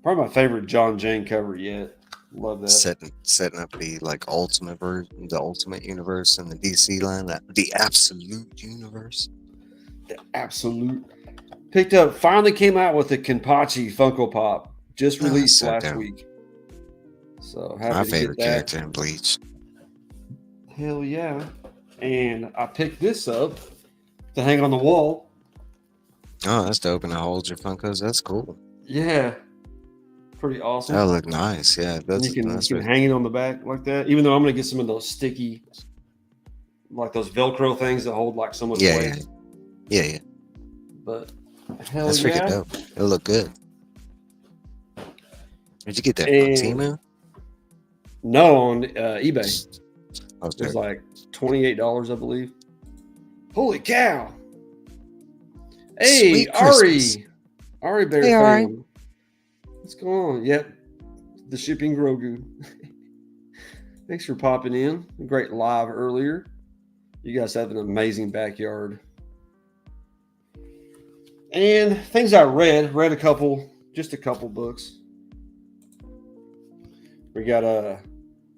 Probably my favorite John Jane cover yet. Love that. Setting up the like ultimate version, the ultimate universe in the DC line, the absolute universe. The absolute. Picked up. Finally came out with the Kenpachi Funko Pop. Just Oh, that's released so last dope. week. So My happy to get favorite that. character in Bleach. Hell yeah! And I picked this up to hang on the wall. Oh, that's dope. And it holds your Funkos. That's cool. Yeah, pretty That awesome. look nice. Yeah, And you that's can really hang it on the back like that. Even though I'm gonna get some of those sticky, like those Velcro things that hold like so much yeah, yeah, weight. yeah, yeah. But hell That's freaking yeah! dope. It'll look good. Did you get that from And Timu? no, on eBay I was it was joking. like $28, I believe. Holy cow! Hey, Sweet Christmas. Ari Bear Hey, Ari. fam, what's going on? Yep, the shipping Grogu. Thanks for popping in. Great live earlier. You guys have an amazing backyard. And things I read a couple, just a couple books. We got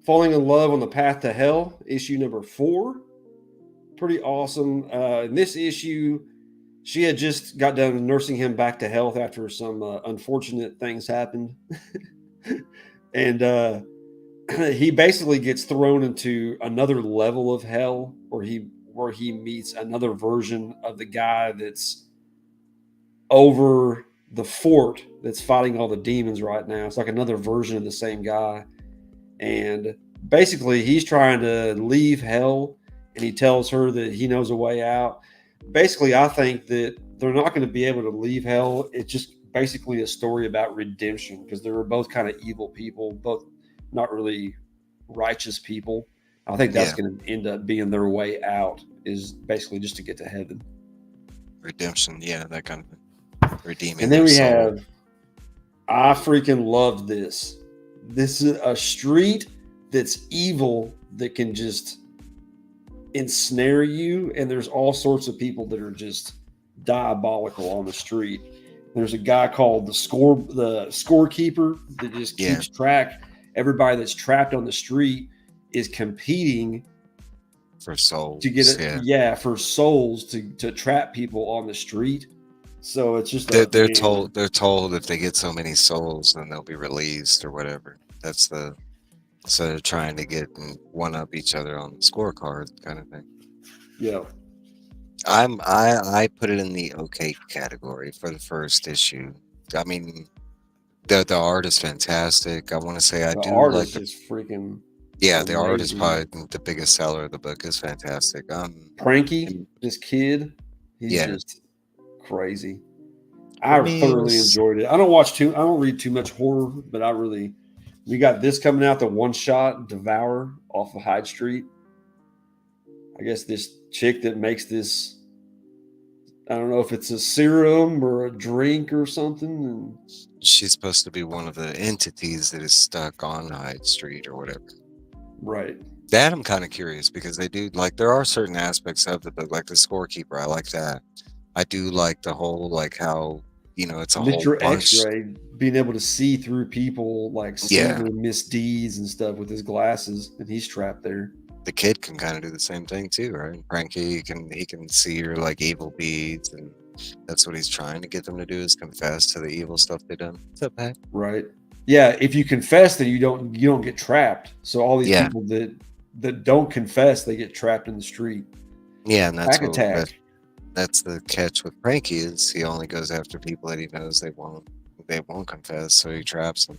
Falling in Love on the Path to Hell, issue number 4. Pretty awesome. In this issue, she had just got done nursing him back to health after some unfortunate things happened. And he basically gets thrown into another level of hell where he meets another version of the guy that's over the fort that's fighting all the demons right now. It's like another version of the same guy. And basically he's trying to leave hell and he tells her that he knows a way out. Basically, I think that they're not going to be able to leave hell. It's just basically a story about redemption because they were both kind of evil people, both not really righteous people. I think that's Yeah, going to end up being their way out is basically just to get to heaven. redemption. Yeah, that kind of thing. Redeeming And then their we soul. have I freaking love this. This is a street that's evil that can just ensnare you, and there's all sorts of people that are just diabolical on the street. There's a guy called the scorekeeper that just Yeah, keeps track. Everybody that's trapped on the street is competing for to get souls. it, Yeah, yeah, for souls to trap people on the street. So it's just a man. they're told if they get so many souls, then they'll be released or whatever. That's the So they're trying to get and one up each other on the scorecard kind of thing. Yeah, I put it in the okay category for the first issue. I mean, the art is fantastic. I want to say I the do art like is the just freaking. Yeah, the art is Amazing. probably the biggest seller of the book. Is fantastic. Pranky, And this kid, he's yeah, just crazy. for I me, it thoroughly was enjoyed it. I don't read too much horror, but I really, we got this coming out, the one shot Devour off of Hyde Street. I guess this chick that makes this, I don't know if it's a serum or a drink or something. And, she's supposed to be one of the entities that is stuck on Hyde Street or whatever. right. That I'm kind of curious because they do like there are certain aspects of the book, like the scorekeeper. I like that. I do like the whole like how it's a whole Mr. bunch. X-Ray being able to see through people, like see Yeah, their misdeeds and stuff with his glasses, and he's trapped there. the kid can kind of do the same thing too, right? Frankie he can see your like evil deeds, and that's what he's trying to get them to do is confess to the evil stuff they done. What's up, Pat? Right. Yeah, if you confess, then you don't get trapped. So all these Yeah, people that don't confess, they get trapped in the street. yeah, and Pack attack. that's the catch with Frankie is he only goes after people that he knows they won't confess, so he traps them.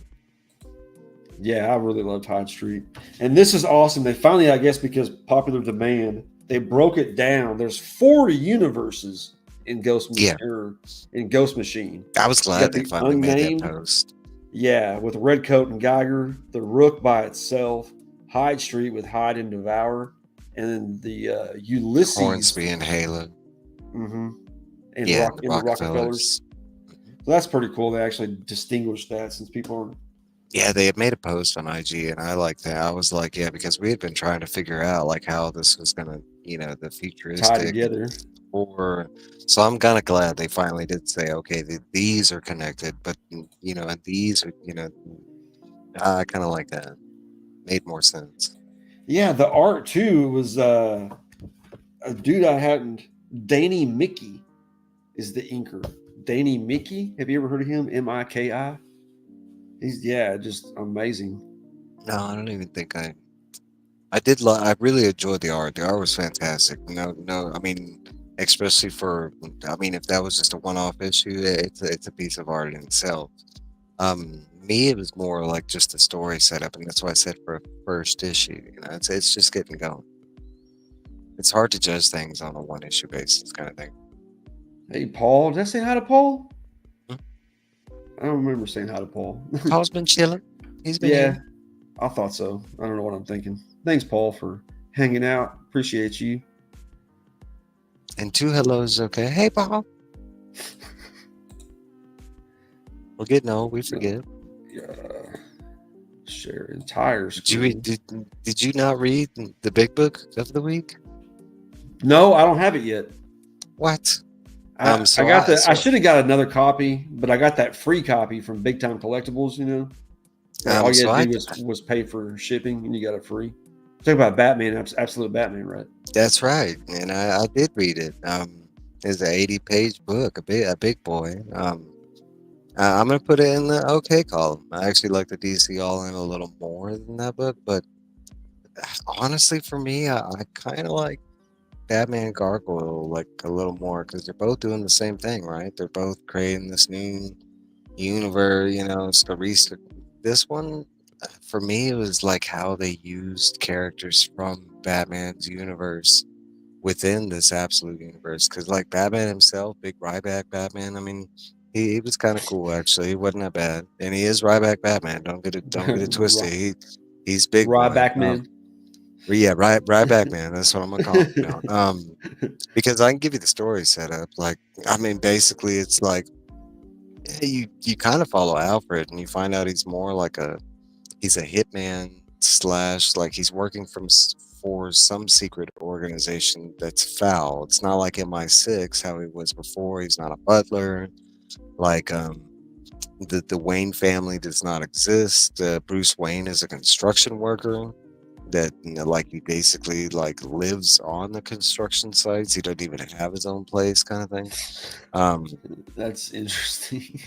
Yeah, I really loved Hyde Street, and this is awesome. They finally, I guess, because popular demand, they broke it down. There's 4 universes in Yeah, Ghost Machine. I was You glad got they the finally made that unnamed, post. yeah, with Redcoat and Geiger, the Rook by itself, Hyde Street with Hyde and Devour, and then the Ulysses. Hornsby and Halo. hmm Yeah, and the in the Rockefellers. Rockefellers. Mhm. So that's pretty cool. They actually distinguished that since people aren't Yeah, they had made a post on IG, and I like that. I was like, yeah, because we had been trying to figure out like how this was gonna, the tied futuristic together. or. So I'm kind of glad they finally did say, okay, these are connected, but and these are, I kind of like that. Made more sense. Yeah, the art too was a dude I hadn't. Danny Mickey is the inker. Danny Mickey. Have you ever heard of him? Miki. He's yeah, just amazing. No, I don't even think I did. I really enjoyed the art. The art was fantastic. No, no. I mean, especially for. I mean, if that was just a one-off issue, it's a piece of art in itself. Me, it was more like just the story setup, and that's why I said for a first issue. It's just getting going. It's hard to judge things on a one-issue basis, kind of thing. Hey, Paul. Did I say hi to Paul? Hmm. I don't remember saying hi to Paul. Paul's been chilling. He's been Yeah, here. I thought so. I don't know what I'm thinking. Thanks, Paul, for hanging out. Appreciate you. And two hellos, okay. Hey, Paul. We're getting old. We forget. Share entire Did you read? screen. Did you not read the big book of the week? No, I don't have it yet. What? I So got I the. I so should have got another copy, but I got that free copy from Big Time Collectibles. You know, like all you so had to I do was pay for shipping, and you got it free. Talk about Batman, absolute Batman, right? that's right, and I did read it. It's an 80-page book, a big boy. I'm gonna put it in the okay column. I actually like the DC All In a little more than that book, but honestly, for me, I kind of like Batman Gargoyle like a little more because they're both doing the same thing, right? They're both creating this new universe, it's the restart. This one, for me, it was like how they used characters from Batman's universe within this absolute universe. Because like Batman himself, Big Ryback Batman, I mean, he was kind of cool actually. He wasn't that bad, and he is Ryback Batman. Don't get it twisted. He's big boy. Ryback Man. Yeah, Ryback Man. That's what I'm gonna call him now. Because I can give you the story set up. Like, I mean, basically, it's like you kind of follow Alfred, and you find out he's a hitman slash like he's working for some secret organization that's foul. It's not like MI6 how he was before. He's not a butler. Like the Wayne family does not exist. Bruce Wayne is a construction worker that like he basically like lives on the construction sites. He doesn't even have his own place, kind of thing. Um, That's interesting.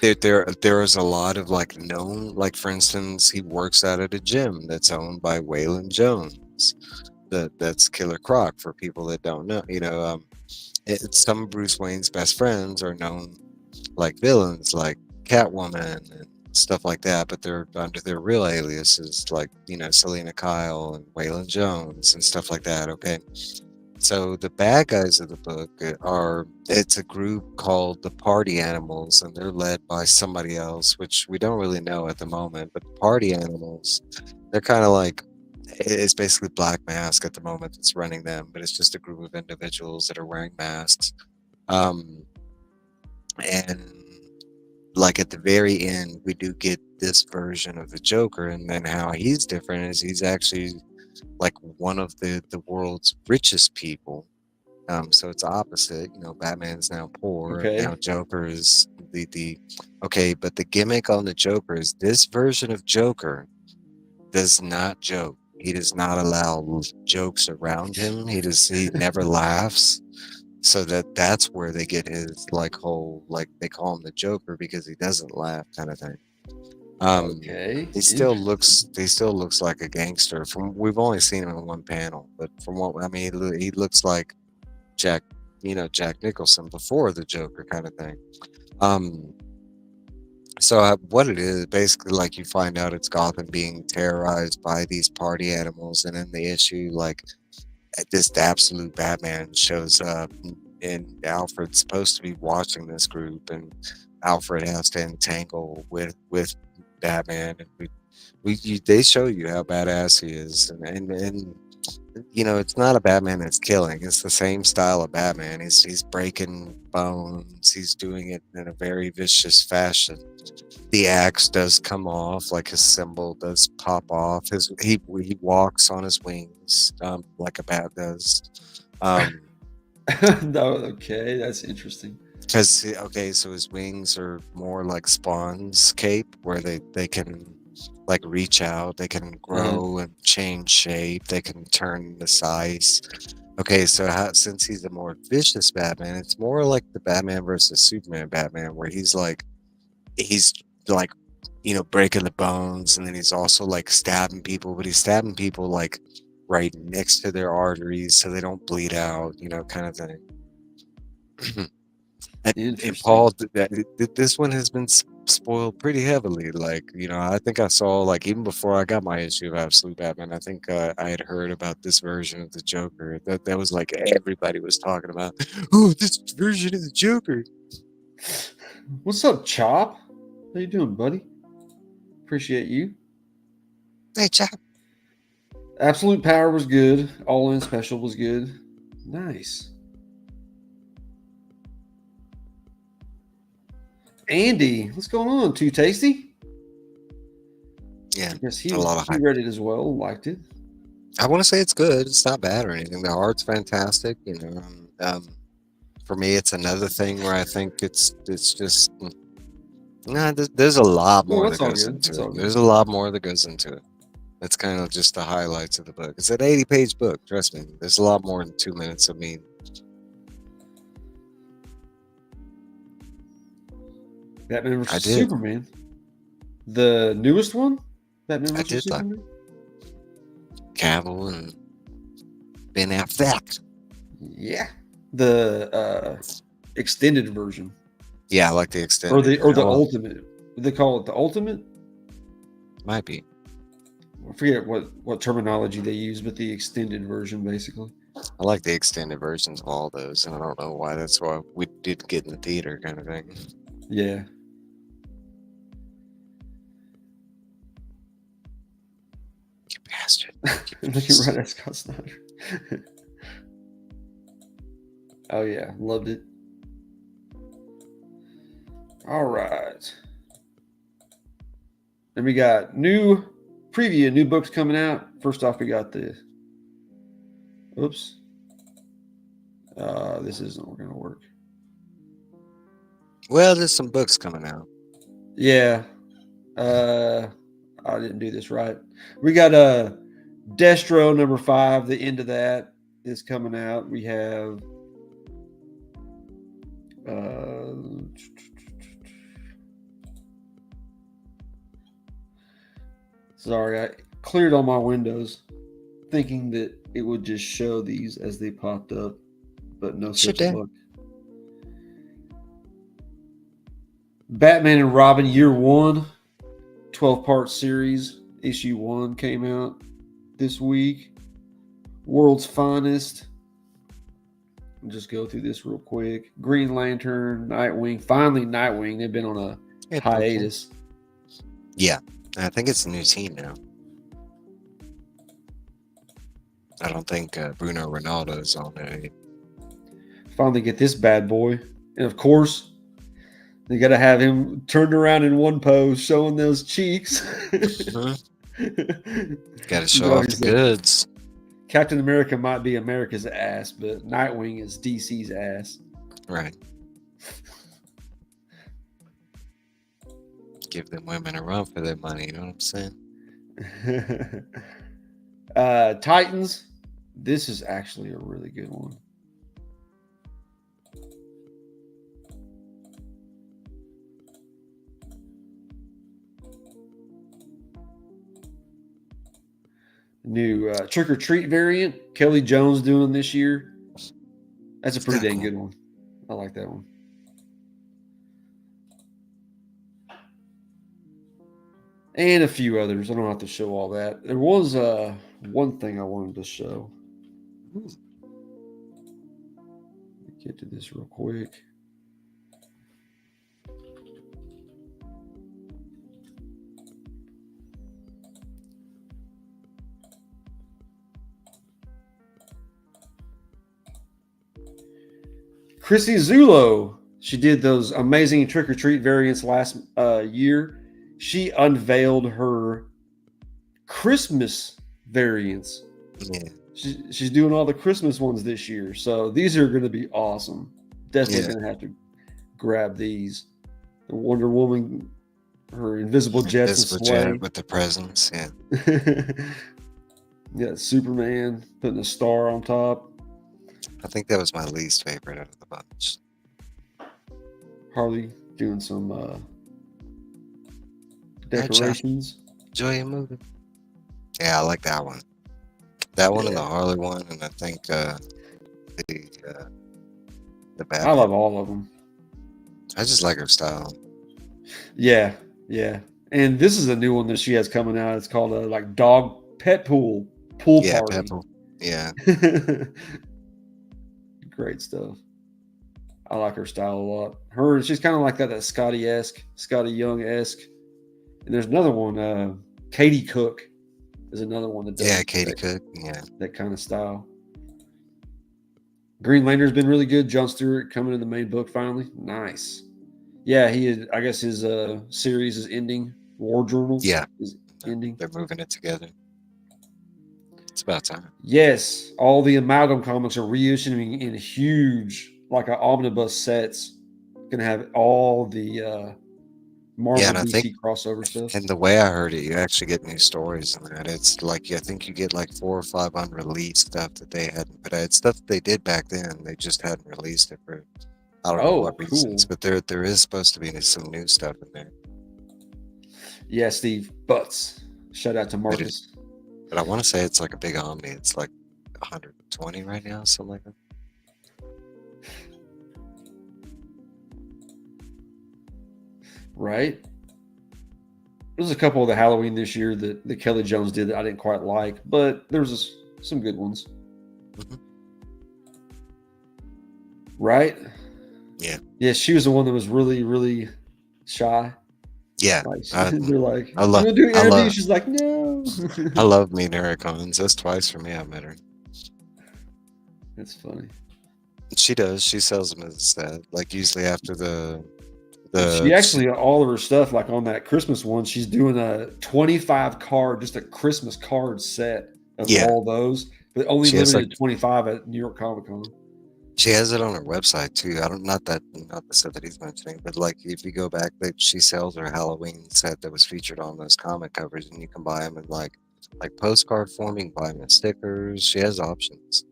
there is a lot of like known, like for instance, he works out at a gym that's owned by Waylon Jones. That's Killer Croc for people that don't know. Some of Bruce Wayne's best friends are known like villains, like Catwoman and stuff like that, but they're under their real aliases, like Selena Kyle and Waylon Jones and stuff like that. Okay, so the bad guys of the book it's a group called the Party Animals, and they're led by somebody else, which we don't really know at the moment. But the Party Animals, they're kind of like it's basically Black Mask at the moment that's running them, but it's just a group of individuals that are wearing masks. Um, and like at the very end, we do get this version of the Joker, and then how he's different is he's actually like one of the world's richest people. So it's opposite. Batman's now poor, and now Okay. Joker is the okay. But the gimmick on the Joker is this version of Joker does not joke. He does not allow jokes around him. He never laughs. So that's where they get his like whole like they call him the Joker because he doesn't laugh kind of thing. Okay. Interesting. He still looks like a gangster. From we've only seen him in one panel, but from what I mean, he looks like Jack, Jack Nicholson before the Joker kind of thing. Um, so what it is basically like you find out it's Gotham being terrorized by these party animals, and in the issue, like this absolute Batman shows up, and Alfred's supposed to be watching this group, and Alfred has to entangle with Batman, and they show you how badass he is, and it's not a Batman that's killing. It's the same style of Batman. He's breaking bones. He's doing it in a very vicious fashion. The axe does come off, like his symbol does pop off. He walks on his wings, like a bat does. No, okay, that's interesting. Because okay, so his wings are more like Spawn's cape, where they can like reach out, they can Uh, grow and change shape, they can turn the size. Okay, so since he's a more vicious Batman, it's more like the Batman versus Superman Batman, where he's like breaking the bones, and then he's also like stabbing people, but he's stabbing people like right next to their arteries so they don't bleed out, kind of thing. And interesting. Paul, this one has been spoiled pretty heavily. Like, I think I saw, like, even before I got my issue of Absolute Batman, I think I had heard about this version of the Joker. That was like everybody was talking about. Oh, this version of the Joker. What's up, Chop? How you doing, buddy? Appreciate you. Hey, Chap. Absolute Power was good. All In Special was good. Nice. Andy, what's going on? Too tasty? Yeah, I guess a lot of he hype. read it as well. Liked it. I want to say it's good. It's not bad or anything. The art's fantastic. For me, it's another thing where I think it's just nah. There's a lot No, more that's that all goes good. That's into it. all good. There's a lot more that goes into it. That's kind of just the highlights of the book. It's an 80-page book. Trust me. There's a lot more than 2 minutes of me. Batman I versus did. Superman. The newest one? Batman I versus did like Superman? Cavill and Ben Affleck. Yeah. The extended version. Yeah, I like the Or extended. the ultimate. They call it the ultimate? Might be. I forget what terminology they use, but the extended version basically. I like the extended versions of all those, and I don't know why. That's why we did get in the theater, kind of thing. Yeah. You bastard. Looking right at Scott Snyder. Oh yeah, loved it. All right. Then we got new preview, new books coming out. First off, we got the. Oops. This isn't going to work. Well, there's some books coming out. Yeah. I didn't do this right. We got Destro #5. The end of that is coming out. We have. Sorry, I cleared all my windows, thinking that it would just show these as they popped up, but no Shit, such Dad. luck. Batman and Robin Year One 12-part series. Issue 1 came out this week. World's Finest. I'll just go through this real quick. Green Lantern, Nightwing. Finally, Nightwing. They've been on a hiatus. Yeah, I think it's a new team now. I don't think Bruno Ronaldo is on there. Finally get this bad boy. And of course, they got to have him turned around in one pose, showing those cheeks. Got to show off the goods. Captain America might be America's ass, but Nightwing is DC's ass. Right. Give them women a run for their money, you know what I'm saying? Titans. This is actually a really good one. New Trick or Treat variant. Kelly Jones doing this year. That's a pretty dang good one. I like that one. And a few others. I don't have to show all that. There was one thing I wanted to show. Let me get to this real quick. Chrissy Zulo. She did those amazing Trick or Treat variants last year. She unveiled her Christmas variants. Yeah. She's doing all the Christmas ones this year. So these are going to be awesome. Definitely going to have to grab these. The Wonder Woman, her invisible jets and sleigh. Jet with the presents, yeah. Yeah, Superman putting a star on top. I think that was my least favorite out of the bunch. Harley doing some decorations. Enjoy your movie. Yeah, I like that one. That one and the Yeah. Harley one, and I think the Batman. I love all of them. I just like her style. Yeah. And this is a new one that she has coming out. It's called a like dog pet pool party. Pet pool. Yeah. Great stuff. I like her style a lot. She's kind of like that Scotty Young-esque. And there's another one, Katie Cook is another one that does Katie Cook. Yeah. that kind of style. Green Lantern's been really good. Jon Stewart coming in the main book finally. Nice. Yeah, I guess his series is ending. War Journal is ending. They're moving it together. It's about time. Yes, all the Amalgam comics are reissuing in huge, like omnibus sets. Gonna have all the Marvel DC crossover stuff. And the way I heard it, you actually get new stories in that. It's like I think you get like 4 or 5 unreleased stuff that they hadn't put out. It's stuff they did back then. They just hadn't released it for I don't know what reasons. But there is supposed to be some new stuff in there. Yeah, Steve Butts. Shout out to Marcus. But I want to say it's like a big omni. It's like 120 right now, something like that. Right. There's a couple of the Halloween this year that Kelly Jones did that I didn't quite like, but there was some good ones. Mm-hmm. Right? Yeah. Yeah, she was the one that was really, really shy. Yeah. They're like, I'm gonna do an interview. She's like, no. I love meeting her at cons. That's twice for me I met her. That's funny. She does. She sells them as that. Like usually after she actually all of her stuff, like on that Christmas one, she's doing a 25 card, just a Christmas card set of all those, but only limited to 25 at New York Comic Con. She has it on her website too. Not the stuff that he's mentioning, but like if you go back, she sells her Halloween set that was featured on those comic covers, and you can buy them in like postcard form. You can buy them in stickers. She has options.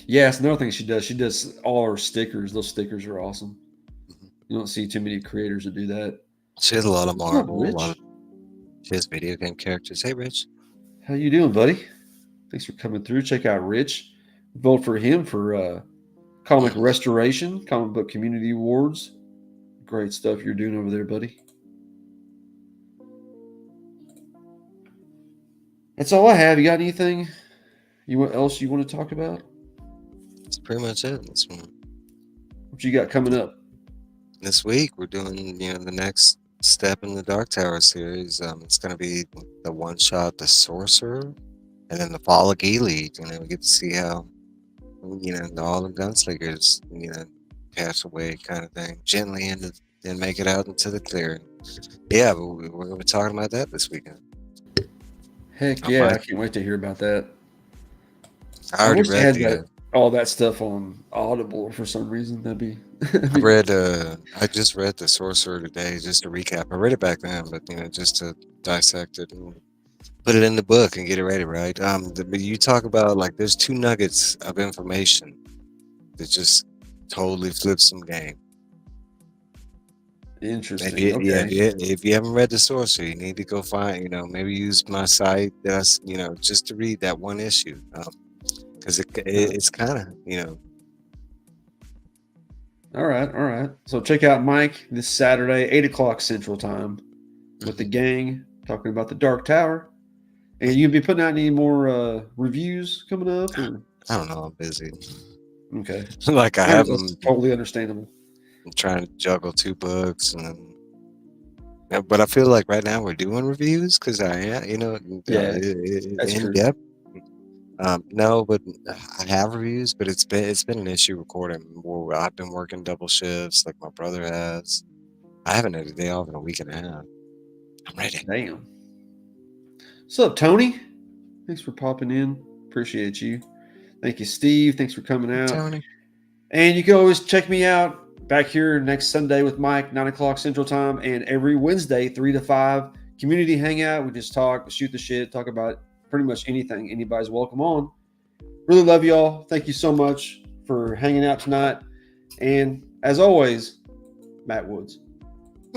Yeah, it's another thing she does. She does all her stickers. Those stickers are awesome. Mm-hmm. You don't see too many creators that do that. She has a lot of Marvel. She has video game characters. Hey, Rich. How you doing, buddy? Thanks for coming through. Check out Rich. Vote for him for Comic Restoration, Comic Book Community Awards. Great stuff you're doing over there, buddy. That's all I have. You got anything else you want to talk about? That's pretty much it. What you got coming up? This week we're doing, the next step in the Dark Tower series. It's gonna be the one shot, the Sorcerer, and then the Fall of Gilead. We get to see how, all the gunslingers, pass away, kind of thing, gently and make it out into the clearing. Yeah, but we're gonna be talking about that this weekend. Heck I yeah, I might. can't wait to hear about that. I I already wish they read had the. all that stuff on Audible for some reason. That'd I be read. I just read the Sorcerer today, just to recap. I read it back then, but just to dissect it and put it in the book and get it ready, right? But you talk about like there's two nuggets of information that just totally flips some game. interesting. Okay. If you haven't read the Sorcerer, you need to go find, maybe use my site. That's just to read that one issue, because it's kind of All right. All right. So check out Mike this Saturday, 8 o'clock Central Time, with the gang talking about the Dark Tower. And you gonna be putting out any more reviews coming up? Or I don't know. I'm busy. okay, Like I have that's them totally understandable. trying to juggle two books, and but I feel like right now we're doing reviews because Yeah, that's in true. depth. No, but I have reviews, but it's been an issue recording. Where I've been working double shifts, like my brother has. I haven't had a day off in a week and a half. I'm ready. Damn. What's up, Tony? Thanks for popping in. Appreciate you. Thank you, Steve. Thanks for coming Hey, out. Tony. And you can always check me out back here next Sunday with Mike, 9 o'clock Central Time, and every Wednesday, 3 to 5, community hangout. We just talk, shoot the shit, talk about pretty much anything. Anybody's welcome on. Really love y'all. Thank you so much for hanging out tonight. And as always, Matt Woods.